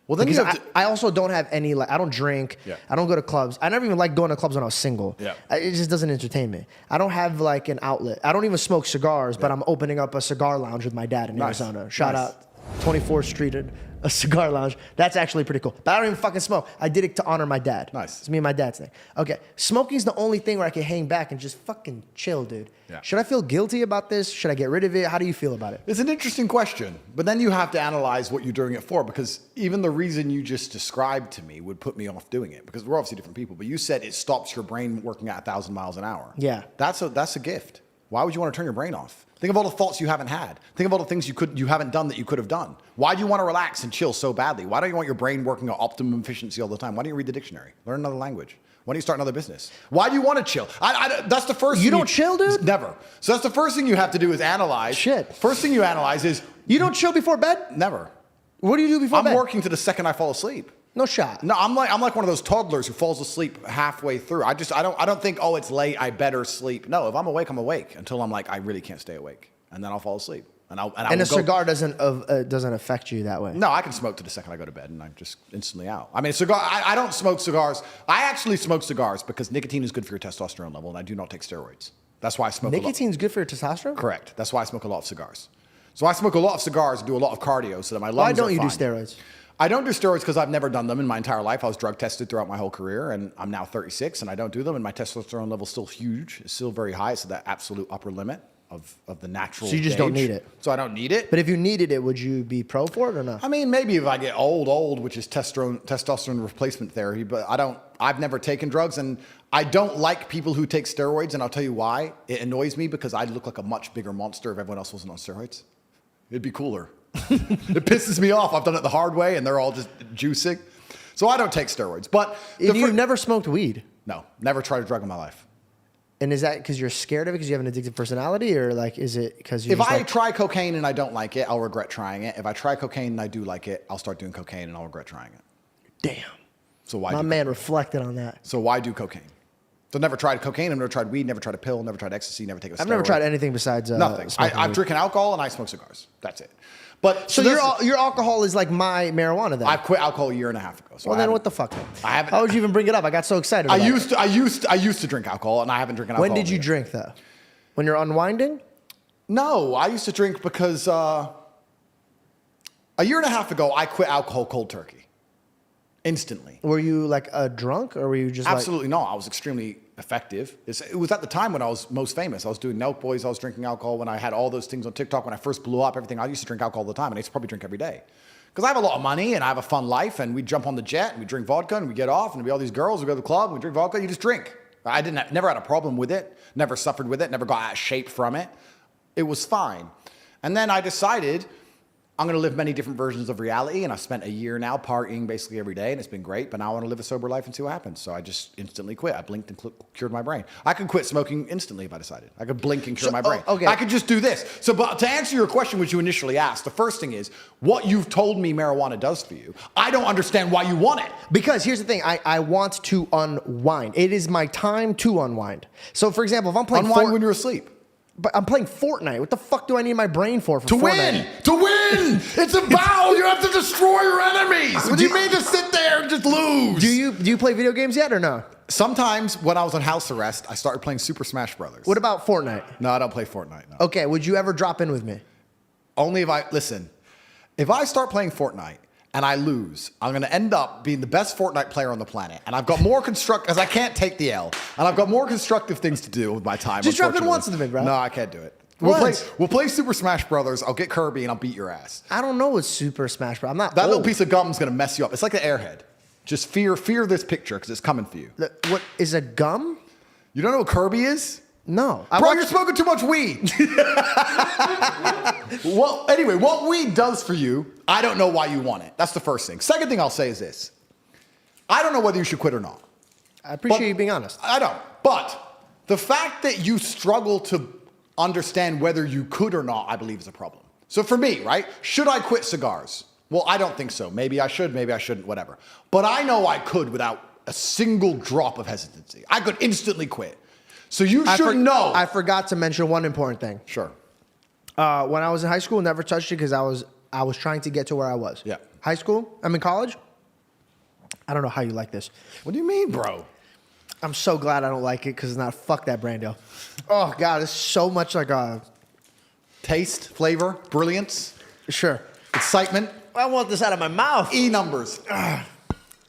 Well, then because I also don't have any, like, I don't drink. I don't go to clubs. I never even liked going to clubs when I was single. It just doesn't entertain me. I don't have, like, an outlet. I don't even smoke cigars, but I'm opening up a cigar lounge with my dad in Arizona. Shout out 24th Street, a cigar lounge. That's actually pretty cool. But I don't even fucking smoke. I did it to honor my dad. It's me and my dad's thing. Okay, smoking's the only thing where I can hang back and just fucking chill, dude. Should I feel guilty about this? Should I get rid of it? How do you feel about it? It's an interesting question, but then you have to analyze what you're doing it for, because even the reason you just described to me would put me off doing it, because we're obviously different people, but you said it stops your brain working at 1,000 miles an hour. That's a gift. Why would you want to turn your brain off? Think of all the thoughts you haven't had. Think of all the things you haven't done that you could have done. Why do you want to relax and chill so badly? Why don't you want your brain working at optimum efficiency all the time? Why don't you read the dictionary? Learn another language. Why don't you start another business? Why do you want to chill? That's the first thing. You don't chill, dude? Never. So that's the first thing you have to do is analyze. First thing you analyze is... You don't chill before bed? Never. What do you do before bed? I'm working to the second I fall asleep. No shot. No, I'm like one of those toddlers who falls asleep halfway through. I don't think, oh, it's late, I better sleep. No, if I'm awake until I'm like, I really can't stay awake, and then I'll fall asleep. And a cigar doesn't affect you that way. No, I can smoke to the second I go to bed, and I'm just instantly out. I mean, I don't smoke cigars. I actually smoke cigars because nicotine is good for your testosterone level, and I do not take steroids. That's why I smoke. Nicotine's good for your testosterone? Correct. That's why I smoke a lot of cigars. So I smoke a lot of cigars and do a lot of cardio so that my lungs are fine. Why don't you do steroids? I don't do steroids because I've never done them in my entire life. I was drug tested throughout my whole career, and I'm now 36, and I don't do them, and my testosterone level is still huge. It's still very high. It's at that absolute upper limit of the natural So you just don't need it? So I don't need it. But if you needed it, would you be pro for it or not? I mean, maybe if I get old, which is testosterone replacement therapy, but I've never taken drugs, and I don't like people who take steroids, and I'll tell you why. It annoys me because I look like a much bigger monster if everyone else wasn't on steroids. It'd be cooler. It pisses me off. I've done it the hard way, and they're all just juicing. So I don't take steroids. But you've never smoked weed? No, never tried a drug in my life. And is that because you're scared of it because you have an addictive personality, or like is it because you? If I try cocaine and I don't like it, I'll regret trying it. If I try cocaine and I do like it, I'll start doing cocaine and I'll regret trying it. Damn. So why? My man reflected on that. So why do cocaine? So never tried cocaine. I've never tried weed. Never tried a pill. Never tried ecstasy. Never taken a steroid. I've never tried anything besides nothing. I'm drinking alcohol and I smoke cigars. That's it. But so your alcohol is like my marijuana then? I quit alcohol a year and a half ago. So well, then what the fuck? I haven't. How would you even bring it up? I got so excited. I used to drink alcohol, and I haven't drinking alcohol. When did you drink though? When you're unwinding? No, I used to drink because a year and a half ago I quit alcohol cold turkey, instantly. Were you like a drunk, or were you just absolutely no? I was extremely effective. It was at the time when I was most famous. I was doing Nelk Boys. I was drinking alcohol when I had all those things on TikTok. When I first blew up, everything. I used to drink alcohol all the time, and I used to probably drink every day. Because I have a lot of money and I have a fun life, and we jump on the jet and we drink vodka and we get off and we all these girls, we go to the club and we drink vodka. You just drink. I never had a problem with it, never suffered with it, never got out of shape from it. It was fine. And then I decided I'm going to live many different versions of reality, and I've spent a year now partying basically every day, and it's been great, but now I want to live a sober life and see what happens. So I just instantly quit. I blinked and cured my brain. I could quit smoking instantly if I decided. I could blink and cure my brain. Okay. I could just do this. So but to answer your question, which you initially asked, the first thing is, what you've told me marijuana does for you, I don't understand why you want it. Because here's the thing, I want to unwind. It is my time to unwind. So for example, if I'm playing Unwind when you're asleep. But I'm playing Fortnite. What the fuck do I need my brain for to Fortnite? Win! To win! It's a battle! You have to destroy your enemies! What do you mean to sit there and just lose? Do you play video games yet or no? Sometimes when I was on house arrest, I started playing Super Smash Brothers. What about Fortnite? No, I don't play Fortnite, no. Okay, would you ever drop in with me? Only if if I start playing Fortnite and I lose, I'm going to end up being the best Fortnite player on the planet. And I've got more because I can't take the L. And I've got more constructive things to do with my time. Just drop in once with me, bro. No, I can't do it. We'll play Super Smash Brothers. I'll get Kirby and I'll beat your ass. I don't know what Super Smash Bros. I'm not That old. little piece of gum is going to mess you up. It's like an airhead. Just fear this picture because it's coming for you. What is a gum? You don't know what Kirby is? No. Bro, you're smoking too much weed. Well, anyway, what weed does for you, I don't know why you want it. That's the first thing. Second thing I'll say is this. I don't know whether you should quit or not. I appreciate you being honest. I don't. But the fact that you struggle to understand whether you could or not, I believe is a problem. So for me, right, should I quit cigars? Well, I don't think so. Maybe I should, maybe I shouldn't, whatever. But I know I could without a single drop of hesitancy. I could instantly quit. So you should know. I forgot to mention one important thing. Sure. When I was in high school, never touched it because I was trying to get to where I was. Yeah. High school, I'm in college. I don't know how you like this. What do you mean, bro? I'm so glad I don't like it because it's not, fuck that brand deal. Oh, God, it's so much like a... Taste, flavor, brilliance, Sure. excitement, I want this out of my mouth. E numbers.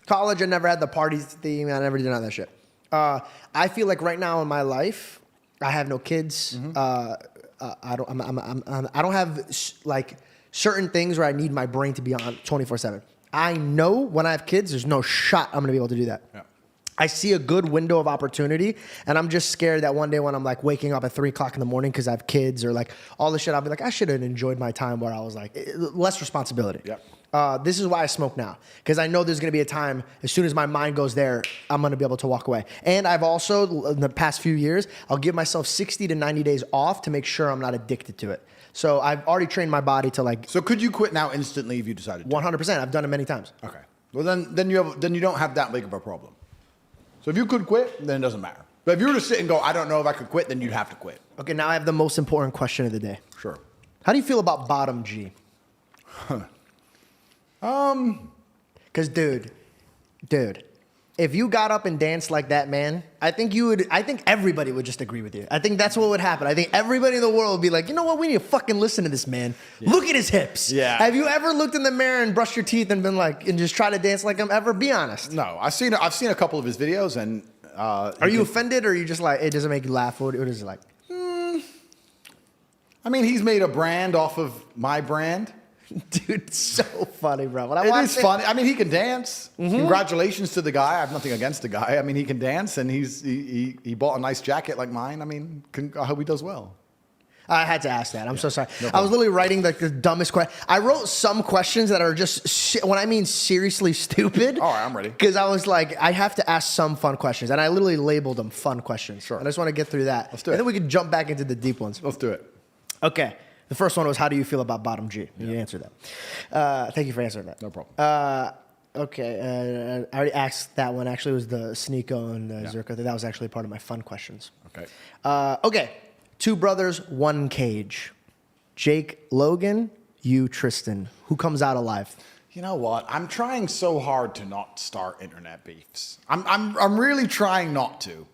College, I never had the party theme. I never did none of that shit. I feel like right now in my life, I have no kids. I don't have like certain things where I need my brain to be on 24/7. I know when I have kids, there's no shot I'm gonna be able to do that. Yeah. I see a good window of opportunity, and I'm just scared that one day when I'm like waking up at 3 o'clock in the morning because I have kids or like all this shit, I'll be like, I should have enjoyed my time where I was like less responsibility. Yep. This is why I smoke now, because I know there's going to be a time as soon as my mind goes there, I'm going to be able to walk away. And I've also, in the past few years, I'll give myself 60 to 90 days off to make sure I'm not addicted to it. So I've already trained my body to like. So could you quit now instantly if you decided to? 100%. I've done it many times. Okay. Well, then you don't have that big of a problem. So if you could quit, then it doesn't matter. But if you were to sit and go, I don't know if I could quit, then you'd have to quit. Okay, now I have the most important question of the day. Sure. How do you feel about bottom G? Because dude, if you got up and danced like that, man, I think everybody would just agree with you. I think that's what would happen. I think everybody in the world would be like, you know what? We need to fucking listen to this man. Yeah. Look at his hips. Yeah. Have you ever looked in the mirror and brushed your teeth and been like, and just try to dance like him ever? Be honest. No, I've seen a couple of his videos, and are you offended, or are you just like, it doesn't make you laugh? What is it like? I mean, he's made a brand off of my brand. Dude, it's so funny, bro. When It is funny. I mean, he can dance. Mm-hmm. Congratulations to the guy. I have nothing against the guy. I mean, he can dance, and he bought a nice jacket like mine. I mean, I hope he does well. I had to ask that. I'm so sorry. No I was literally writing like the dumbest question. I wrote some questions that are just, when I mean seriously stupid. All right, I'm ready. Because I was like, I have to ask some fun questions. And I literally labeled them fun questions. Sure. And I just want to get through that. Let's do it. And then we can jump back into the deep ones. Let's do it. Okay. The first one was, how do you feel about bottom G? You answered that. Thank you for answering that. No problem. Okay. I already asked that one. Actually, it was the Sneeko and the Zerka. That was actually part of my fun questions. Okay. Okay. 2 brothers, 1 cage. Jake Logan, you Tristan. Who comes out alive? You know what? I'm trying so hard to not start internet beefs. I'm really trying not to.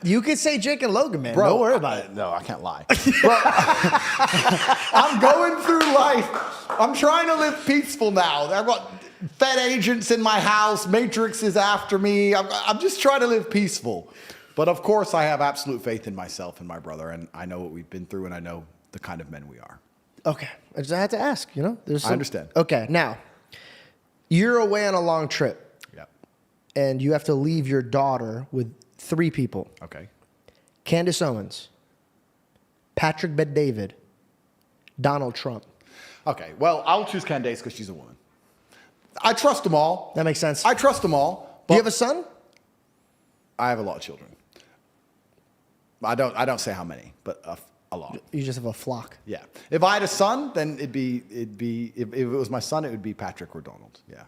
You could say Jake and Logan, man. Bro, Don't worry about it. No, I can't lie. Bro, I'm going through life. I'm trying to live peaceful now. I've got Fed agents in my house. Matrix is after me. I'm just trying to live peaceful. But of course, I have absolute faith in myself and my brother, and I know what we've been through, and I know the kind of men we are. Okay. I just had to ask, you know? I understand. Okay. Now, you're away on a long trip. Yep. And you have to leave your daughter with 3 people. Okay. Candace Owens, Patrick Bet-David, Donald Trump. Okay. Well, I'll choose Candace because she's a woman. I trust them all. That makes sense. I trust them all. Do you have a son? I have a lot of children. I don't say how many, but a lot. You just have a flock. Yeah. If I had a son, then it'd be if it was my son, it would be Patrick or Donald. Yeah.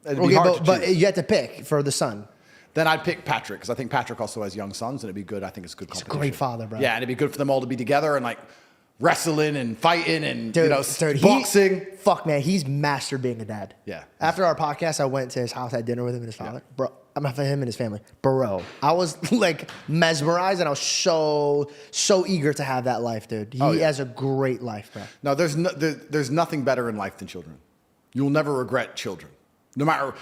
It'd be hard to choose. But you had to pick for the son. Then I'd pick Patrick because I think Patrick also has young sons, and it'd be good. I think it's good competition. He's a great father, bro. Yeah, and it'd be good for them all to be together and like wrestling and fighting and dude, boxing. Fuck man, he's mastered being a dad. Yeah. After our podcast, I went to his house, had dinner with him and his father. Yeah. Bro, I'm not for him and his family. Bro, I was like mesmerized, and I was so eager to have that life, dude. He has a great life, bro. No, there's nothing better in life than children. You'll never regret children, no matter.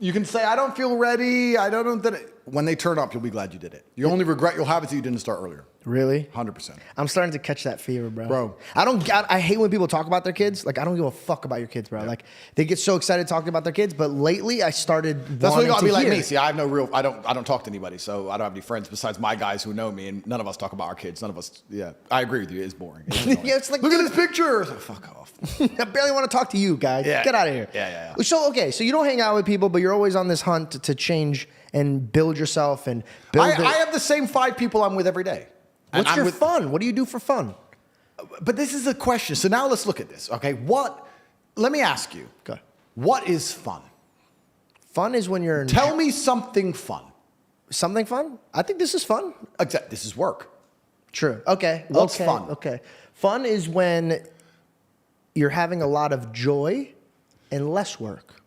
You can say, I don't feel ready. I don't know that. When they turn up, you'll be glad you did it. The only regret you'll have is that you didn't start earlier. Really? 100%. I'm starting to catch that fever, bro. Bro. I hate when people talk about their kids. Like, I don't give a fuck about your kids, bro. Yeah. Like, they get so excited talking about their kids, but lately I started That's why you gotta be like hear. me. See, I have no real, I don't talk to anybody, so I don't have any friends besides my guys who know me, and none of us talk about our kids. None of us, yeah. I agree with you. It's boring. Yeah, it's like, look at this picture. Like, fuck off. I barely want to talk to you, guys. Yeah. Get out of here. Yeah. So, okay, so you don't hang out with people, but you're always on this hunt to change and build yourself and build I have the same 5 people I'm with every day. What's your fun? What do you do for fun? But this is a question. So now let's look at this. Okay, let me ask you. Okay. What is fun? Fun is when you're... Tell me something fun. Something fun? I think this is fun. Except this is work. True. Okay. What's fun? Okay. Fun is when you're having a lot of joy and less work.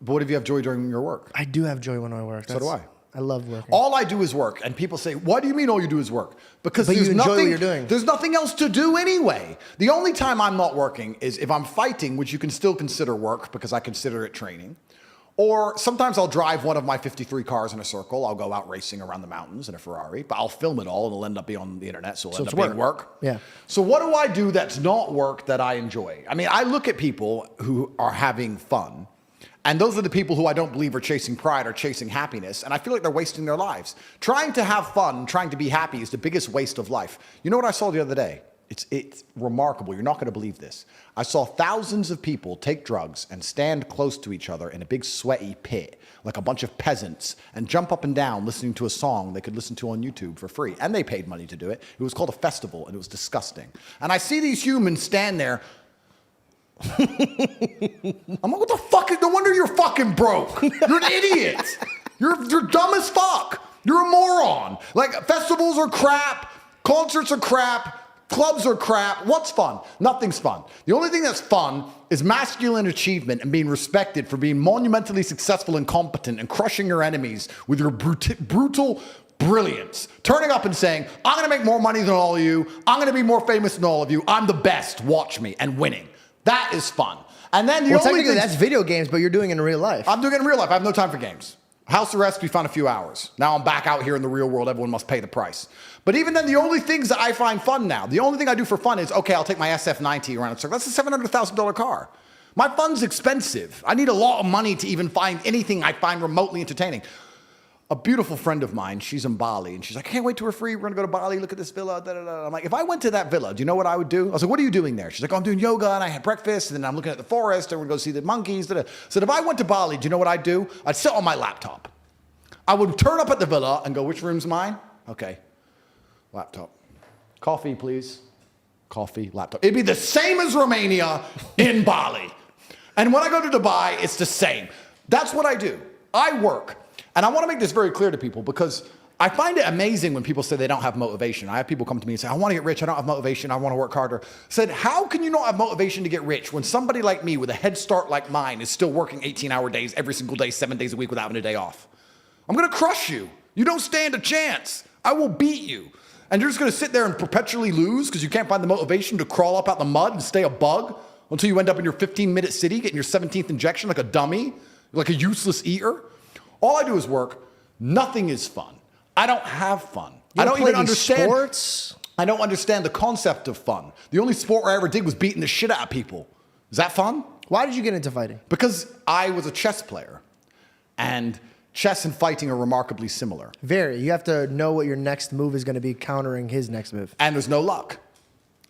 But what if you have joy during your work? I do have joy when I work. So do I. I love working. All I do is work. And people say, what do you mean all you do is work? Because you enjoy what you're doing. There's nothing else to do anyway. The only time I'm not working is if I'm fighting, which you can still consider work because I consider it training. Or sometimes I'll drive one of my 53 cars in a circle. I'll go out racing around the mountains in a Ferrari, but I'll film it all and it'll end up being on the internet, so it'll end up being work. Yeah. So what do I do that's not work that I enjoy? I mean, I look at people who are having fun, and those are the people who I don't believe are chasing pride or chasing happiness, and I feel like they're wasting their lives. Trying to have fun, trying to be happy is the biggest waste of life. You know what I saw the other day? It's remarkable. You're not going to believe this. I saw thousands of people take drugs and stand close to each other in a big sweaty pit, like a bunch of peasants, and jump up and down listening to a song they could listen to on YouTube for free. And they paid money to do it. It was called a festival, and it was disgusting. And I see these humans stand there. I'm like, what the fuck? No wonder you're fucking broke. You're an idiot. You're dumb as fuck. You're a moron. Like, festivals are crap. Concerts are crap. Clubs are crap. What's fun? Nothing's fun. The only thing that's fun is masculine achievement and being respected for being monumentally successful and competent and crushing your enemies with your brutal brilliance. Turning up and saying, I'm going to make more money than all of you. I'm going to be more famous than all of you. I'm the best. Watch me. And winning. That is fun. And then technically that's video games, but you're doing it in real life. I'm doing it in real life. I have no time for games. House arrest, we found a few hours. Now I'm back out here in the real world. Everyone must pay the price. But even then, the only things that I find fun now, the only thing I do for fun is, okay, I'll take my SF90 around a circle. That's a $700,000 car. My fun's expensive. I need a lot of money to even find anything I find remotely entertaining. a beautiful friend of mine, she's in Bali, and she's like, I can't wait till we're free. We're going to go to Bali, look at this villa. Da, da, da. I'm like, if I went to that villa, do you know what I would do? I was like, what are you doing there? She's like, oh, I'm doing yoga, and I had breakfast, and then I'm looking at the forest, and we're going to go see the monkeys. Da, da. So if I went to Bali, do you know what I'd do? I'd sit on my laptop. I would turn up at the villa and go, which room's mine? Okay, laptop. Coffee, please. Coffee, laptop. It'd be the same as Romania in Bali. And when I go to Dubai, it's the same. That's what I do. I work. And I want to make this very clear to people because I find it amazing when people say they don't have motivation. I have people come to me and say, I want to get rich. I don't have motivation. I want to work harder. I said, how can you not have motivation to get rich when somebody like me with a head start like mine is still working 18-hour days every single day, 7 days a week without having a day off? I'm going to crush you. You don't stand a chance. I will beat you. And you're just going to sit there and perpetually lose because you can't find the motivation to crawl up out the mud and stay a bug until you end up in your 15-minute city getting your 17th injection like a dummy, like a useless eater. All I do is work. Nothing is fun. I don't have fun. I don't even understand sports. I don't understand the concept of fun. The only sport I ever did was beating the shit out of people. Is that fun? Why did you get into fighting? Because I was a chess player, and chess and fighting are remarkably similar. Very. You have to know what your next move is going to be countering his next move. And there's no luck.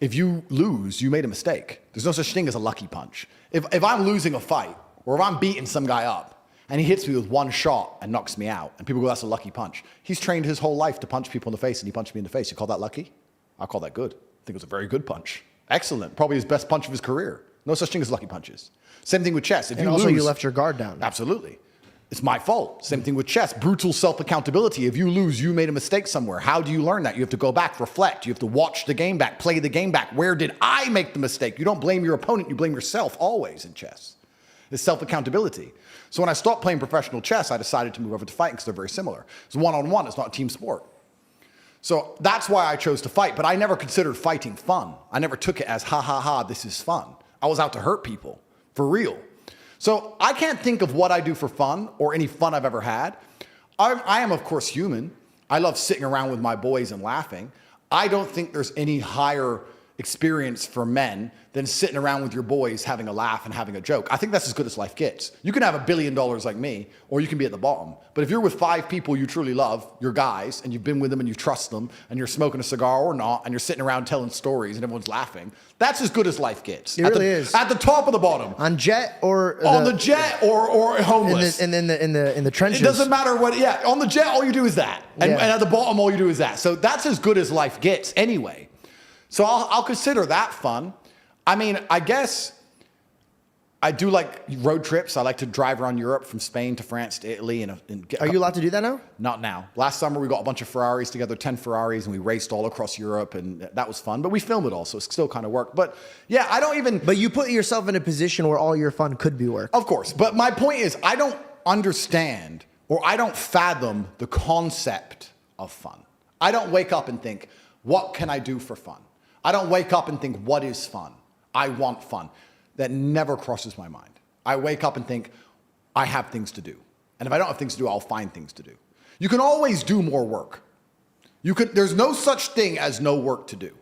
If you lose, you made a mistake. There's no such thing as a lucky punch. If I'm losing a fight, or if I'm beating some guy up, and he hits me with one shot and knocks me out, and people go, that's a lucky punch. He's trained his whole life to punch people in the face, and he punched me in the face. You call that lucky? I call that good. I think it was a very good punch. Excellent. Probably his best punch of his career. No such thing as lucky punches. Same thing with chess. If you also, lose, you left your guard down. Absolutely. It's my fault. Same thing with chess. Brutal self-accountability. If you lose, you made a mistake somewhere. How do you learn that? You have to go back, reflect. You have to watch the game back, play the game back. Where did I make the mistake? You don't blame your opponent. You blame yourself always in chess. It's self-accountability. So when I stopped playing professional chess, I decided to move over to fighting because they're very similar. It's one-on-one. It's not a team sport. So that's why I chose to fight. But I never considered fighting fun. I never took it as, ha, ha, ha, this is fun. I was out to hurt people, for real. So I can't think of what I do for fun or any fun I've ever had. I am, of course, human. I love sitting around with my boys and laughing. I don't think there's any higher experience for men than sitting around with your boys having a laugh and having a joke. I think that's as good as life gets. You can have $1 billion like me, or you can be at the bottom. But if you're with 5 people you truly love, your guys, and you've been with them and you trust them, and you're smoking a cigar or not, and you're sitting around telling stories and everyone's laughing, that's as good as life gets. It really is. At the top or the bottom. On jet or on the jet or homeless. In the trenches. It doesn't matter what. Yeah, on the jet, all you do is that, and Yeah. at the bottom, all you do is that. So that's as good as life gets anyway. So I'll consider that fun. I mean, I guess I do like road trips. I like to drive around Europe from Spain to France to Italy. Are you allowed to do that now? Not now. Last summer, we got a bunch of Ferraris together, 10 Ferraris, and we raced all across Europe, and that was fun. But we filmed it all, so it's still kind of work. But yeah, I don't even... But you put yourself in a position where all your fun could be work. Of course. But my point is, I don't understand or I don't fathom the concept of fun. I don't wake up and think, what can I do for fun? I don't wake up and think, what is fun? I want fun. That never crosses my mind. I wake up and think, I have things to do. And if I don't have things to do, I'll find things to do. You can always do more work. There's no such thing as no work to do.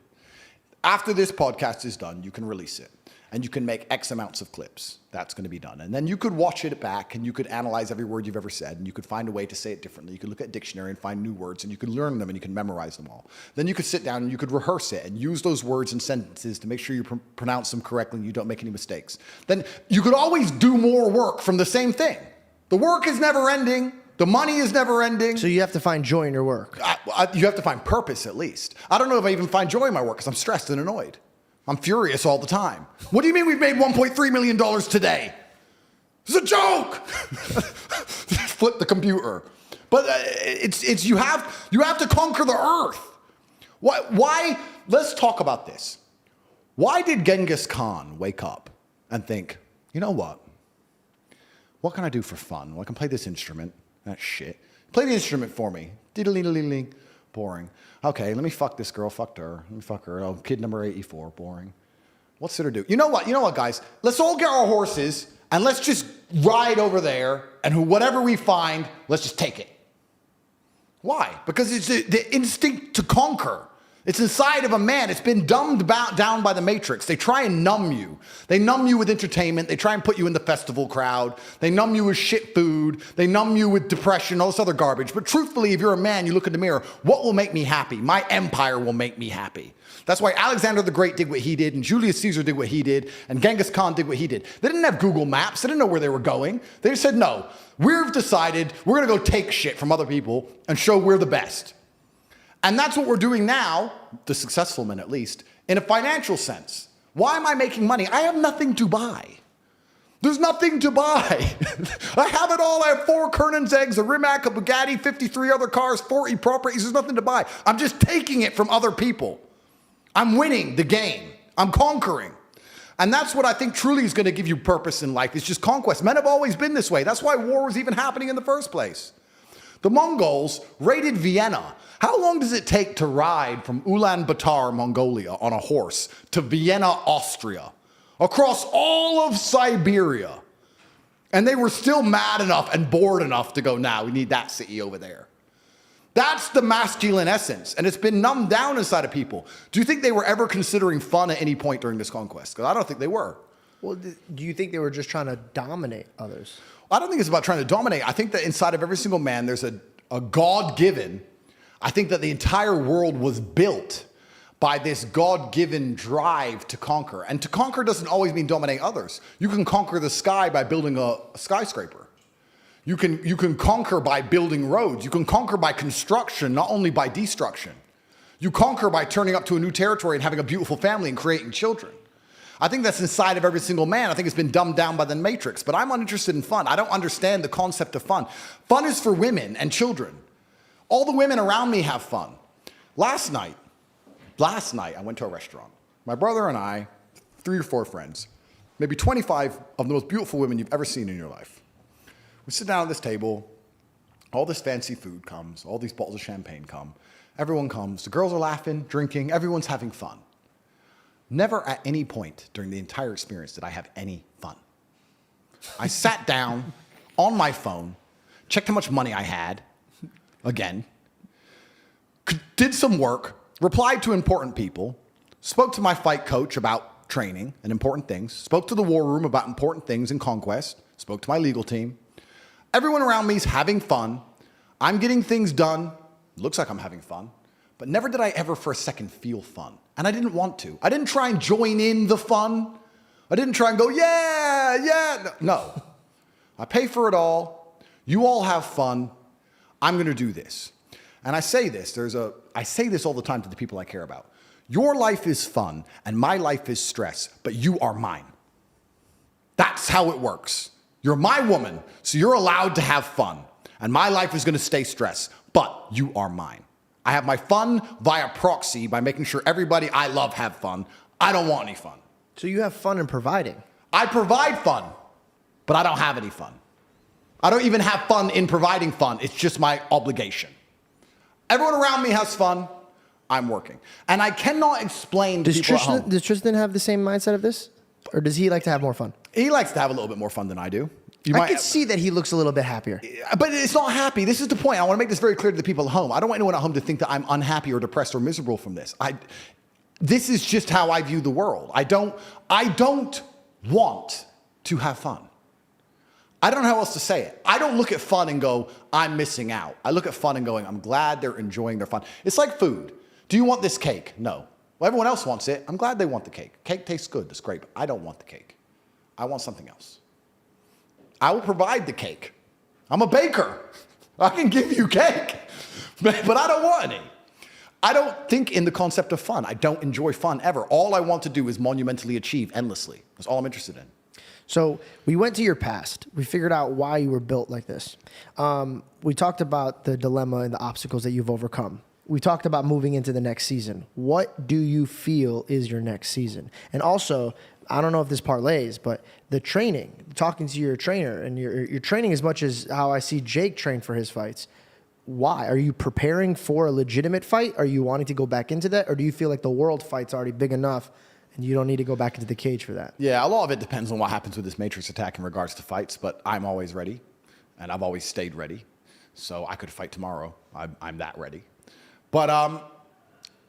After this podcast is done, you can release it. And you can make X amounts of clips. That's going to be done. And then you could watch it back and you could analyze every word you've ever said and you could find a way to say it differently. You could look at a dictionary and find new words and you could learn them and you can memorize them all. Then you could sit down and you could rehearse it and use those words and sentences to make sure you pronounce them correctly and you don't make any mistakes. Then you could always do more work from the same thing. The work is never ending. The money is never ending. So you have to find joy in your work. You have to find purpose at least. I don't know if I even find joy in my work because I'm stressed and annoyed. I'm furious all the time. What do you mean we've made $1.3 million today? It's a joke. Flip the computer. But you have to conquer the earth. Why? Let's talk about this. Why did Genghis Khan wake up and think, you know what? What can I do for fun? Well, I can play this instrument. That shit. Play the instrument for me. Diddly-diddly-ding. Boring. Okay, let me fuck this girl. Fucked her. Let me fuck her. Oh, kid number 84. Boring. What's there to do? You know what, guys? Let's all get our horses and let's just ride over there and whatever we find, let's just take it. Why? Because it's the instinct to conquer. It's inside of a man. It's been dumbed down by the Matrix. They try and numb you. They numb you with entertainment. They try and put you in the festival crowd. They numb you with shit food. They numb you with depression, all this other garbage. But truthfully, if you're a man, you look in the mirror, what will make me happy? My empire will make me happy. That's why Alexander the Great did what he did, and Julius Caesar did what he did, and Genghis Khan did what he did. They didn't have Google Maps. They didn't know where they were going. They just said, no, we've decided we're going to go take shit from other people and show we're the best. And that's what we're doing now, the successful men at least, in a financial sense. Why am I making money? I have nothing to buy. There's nothing to buy. I have it all. I have 4 Kernan's eggs, a Rimac, a Bugatti, 53 other cars, 40 properties. There's nothing to buy. I'm just taking it from other people. I'm winning the game. I'm conquering. And that's what I think truly is going to give you purpose in life. It's just conquest. Men have always been this way. That's why war was even happening in the first place. The Mongols raided Vienna. How long does it take to ride from Ulaanbaatar, Mongolia, on a horse to Vienna, Austria, across all of Siberia? And they were still mad enough and bored enough to go, nah, we need that city over there. That's the masculine essence, and it's been numbed down inside of people. Do you think they were ever considering fun at any point during this conquest? Because I don't think they were. Well, do you think they were just trying to dominate others? I don't think it's about trying to dominate. I think that inside of every single man, there's a God-given. I think that the entire world was built by this God-given drive to conquer. And to conquer doesn't always mean dominate others. You can conquer the sky by building a skyscraper. You can conquer by building roads. You can conquer by construction, not only by destruction. You conquer by turning up to a new territory and having a beautiful family and creating children. I think that's inside of every single man. I think it's been dumbed down by the Matrix, but I'm uninterested in fun. I don't understand the concept of fun. Fun is for women and children. All the women around me have fun. Last night, I went to a restaurant. My brother and I, 3 or 4 friends, maybe 25 of the most beautiful women you've ever seen in your life. We sit down at this table, all this fancy food comes, all these bottles of champagne come, everyone comes, the girls are laughing, drinking, everyone's having fun. Never at any point during the entire experience did I have any fun. I sat down on my phone, checked how much money I had, again, did some work, replied to important people, spoke to my fight coach about training and important things, spoke to the war room about important things in conquest, spoke to my legal team. Everyone around me is having fun. I'm getting things done. Looks like I'm having fun. But never did I ever for a second feel fun. And I didn't want to. I didn't try and join in the fun. I didn't try and go, yeah. No. I pay for it all. You all have fun. I'm going to do this. And I say this. I say this all the time to the people I care about. Your life is fun and my life is stress, but you are mine. That's how it works. You're my woman, so you're allowed to have fun. And my life is going to stay stressed, but you are mine. I have my fun via proxy by making sure everybody I love have fun. I don't want any fun. So you have fun in providing. I provide fun, but I don't have any fun. I don't even have fun in providing fun. It's just my obligation. Everyone around me has fun. I'm working. And I cannot explain to people at home. Does Tristan have the same mindset of this? Or does he like to have more fun? He likes to have a little bit more fun than I do. I can see that he looks a little bit happier. But it's not happy. This is the point. I want to make this very clear to the people at home. I don't want anyone at home to think that I'm unhappy or depressed or miserable from this. This is just how I view the world. I don't want to have fun. I don't know how else to say it. I don't look at fun and go, I'm missing out. I look at fun and going, I'm glad they're enjoying their fun. It's like food. Do you want this cake? No. Well, everyone else wants it. I'm glad they want the cake. Cake tastes good. That's great. But I don't want the cake. I want something else. I will provide the cake. I'm a baker. I can give you cake, but I don't want any. I don't think in the concept of fun. I don't enjoy fun ever. All I want to do is monumentally achieve endlessly. That's all I'm interested in. So we went to your past. We figured out why you were built like this. We talked about the dilemma and the obstacles that you've overcome. We talked about moving into the next season. What do you feel is your next season? And also, I don't know if this parlays, but the training, talking to your trainer, and your training as much as how I see Jake train for his fights. Why? Are you preparing for a legitimate fight? Are you wanting to go back into that? Or do you feel like the world fight's already big enough and you don't need to go back into the cage for that? Yeah, a lot of it depends on what happens with this Matrix attack in regards to fights, but I'm always ready, and I've always stayed ready. So I could fight tomorrow. I'm that ready. But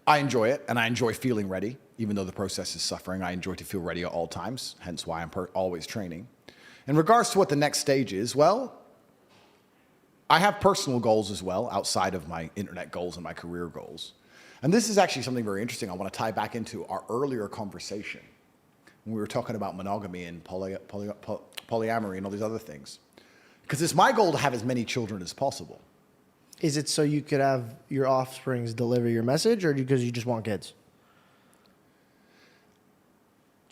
I enjoy it, and I enjoy feeling ready. Even though the process is suffering, I enjoy to feel ready at all times, hence why I'm always training. In regards to what the next stage is, well, I have personal goals as well, outside of my internet goals and my career goals. And this is actually something very interesting I want to tie back into our earlier conversation when we were talking about monogamy and polyamory and all these other things. Because it's my goal to have as many children as possible. Is it so you could have your offsprings deliver your message, or because you just want kids?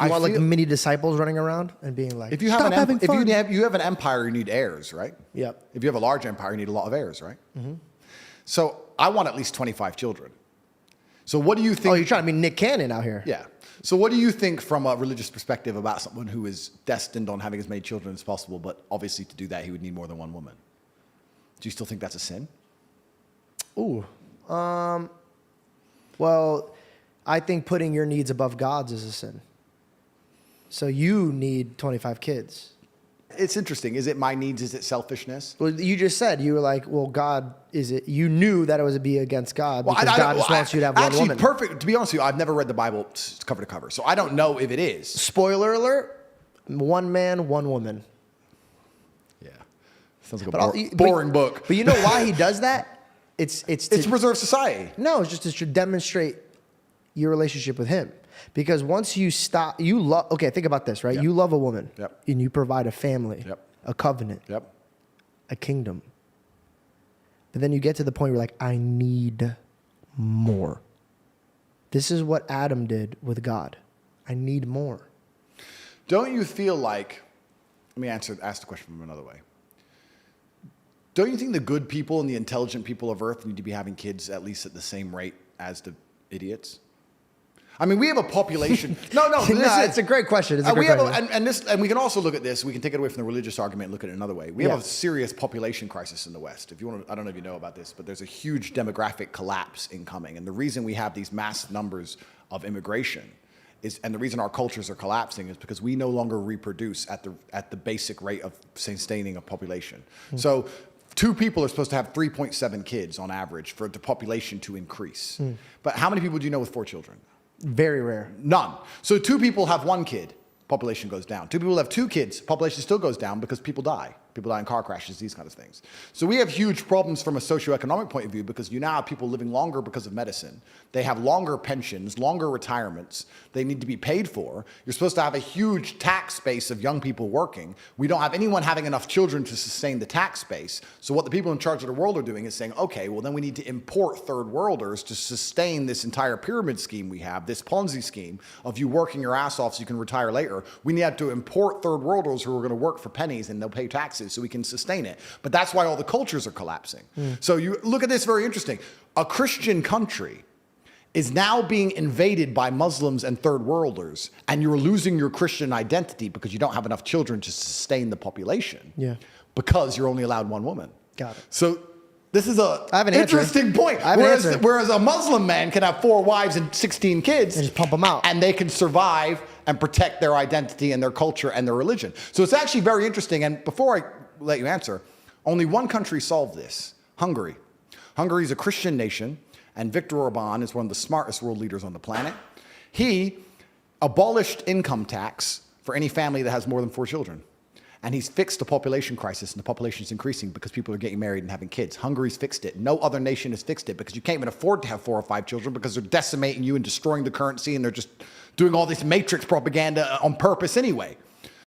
You want like mini disciples running around and being like, if you have you have an empire, you need heirs, right? Yep. If you have a large empire, you need a lot of heirs, right? Mm-hmm. So I want at least 25 children. So what do you think? Oh, you're trying to be Nick Cannon out here. Yeah. So what do you think from a religious perspective about someone who is destined on having as many children as possible, but obviously to do that, he would need more than one woman? Do you still think that's a sin? Ooh. Well, I think putting your needs above God's is a sin. So you need 25 kids. It's interesting. Is it my needs? Is it selfishness? Well, you just said, you were like, well, God, is it? You knew that it was be against God because God just wants you to have one woman. Perfect. To be honest with you, I've never read the Bible cover to cover, so I don't know if it is. Spoiler alert, one man, one woman. Yeah. Sounds like a boring book. But you know why he does that? It's to preserve society. No, it's just to demonstrate your relationship with him. Because once you stop, okay, think about this, right? Yep. You love a woman, yep, and you provide a family, yep, a covenant, yep, a kingdom. But then you get to the point where you're like, I need more. This is what Adam did with God. I need more. Don't you feel like, let me ask the question from another way. Don't you think the good people and the intelligent people of Earth need to be having kids at least at the same rate as the idiots? I mean, we have a population. No, it's a great question. It's a great question. And we can also look at this. We can take it away from the religious argument and look at it another way. We have a serious population crisis in the West. If you want to, I don't know if you know about this, but there's a huge demographic collapse incoming. And the reason we have these massive numbers of immigration and the reason our cultures are collapsing is because we no longer reproduce at the basic rate of sustaining a population. Mm-hmm. So 2 people are supposed to have 3.7 kids on average for the population to increase. Mm. But how many people do you know with 4 children? Very rare. None. So 2 people have 1 kid, population goes down. 2 people have 2 kids, population still goes down because people die. People die in car crashes, these kinds of things. So we have huge problems from a socioeconomic point of view because you now have people living longer because of medicine. They have longer pensions, longer retirements. They need to be paid for. You're supposed to have a huge tax base of young people working. We don't have anyone having enough children to sustain the tax base. So what the people in charge of the world are doing is saying, okay, well then we need to import third worlders to sustain this entire pyramid scheme we have, this Ponzi scheme of you working your ass off so you can retire later. We need to import third worlders who are going to work for pennies and they'll pay taxes so we can sustain it. But that's why all the cultures are collapsing. So you look at this, very interesting. A Christian country is now being invaded by Muslims and third worlders, and you're losing your Christian identity because you don't have enough children to sustain the population. Yeah. Because you're only allowed 1 woman. Got it. So this is an interesting point. Whereas a Muslim man can have 4 wives and 16 kids and just pump them out, and they can survive and protect their identity and their culture and their religion. So it's actually very interesting. And before I let you answer, only 1 country solved this: Hungary. Hungary is a Christian nation, and Viktor Orban is one of the smartest world leaders on the planet. He abolished income tax for any family that has more than 4 children. And he's fixed the population crisis, and the population is increasing because people are getting married and having kids. Hungary's fixed it. No other nation has fixed it because you can't even afford to have 4 or 5 children because they're decimating you and destroying the currency, and they're just doing all this matrix propaganda on purpose anyway.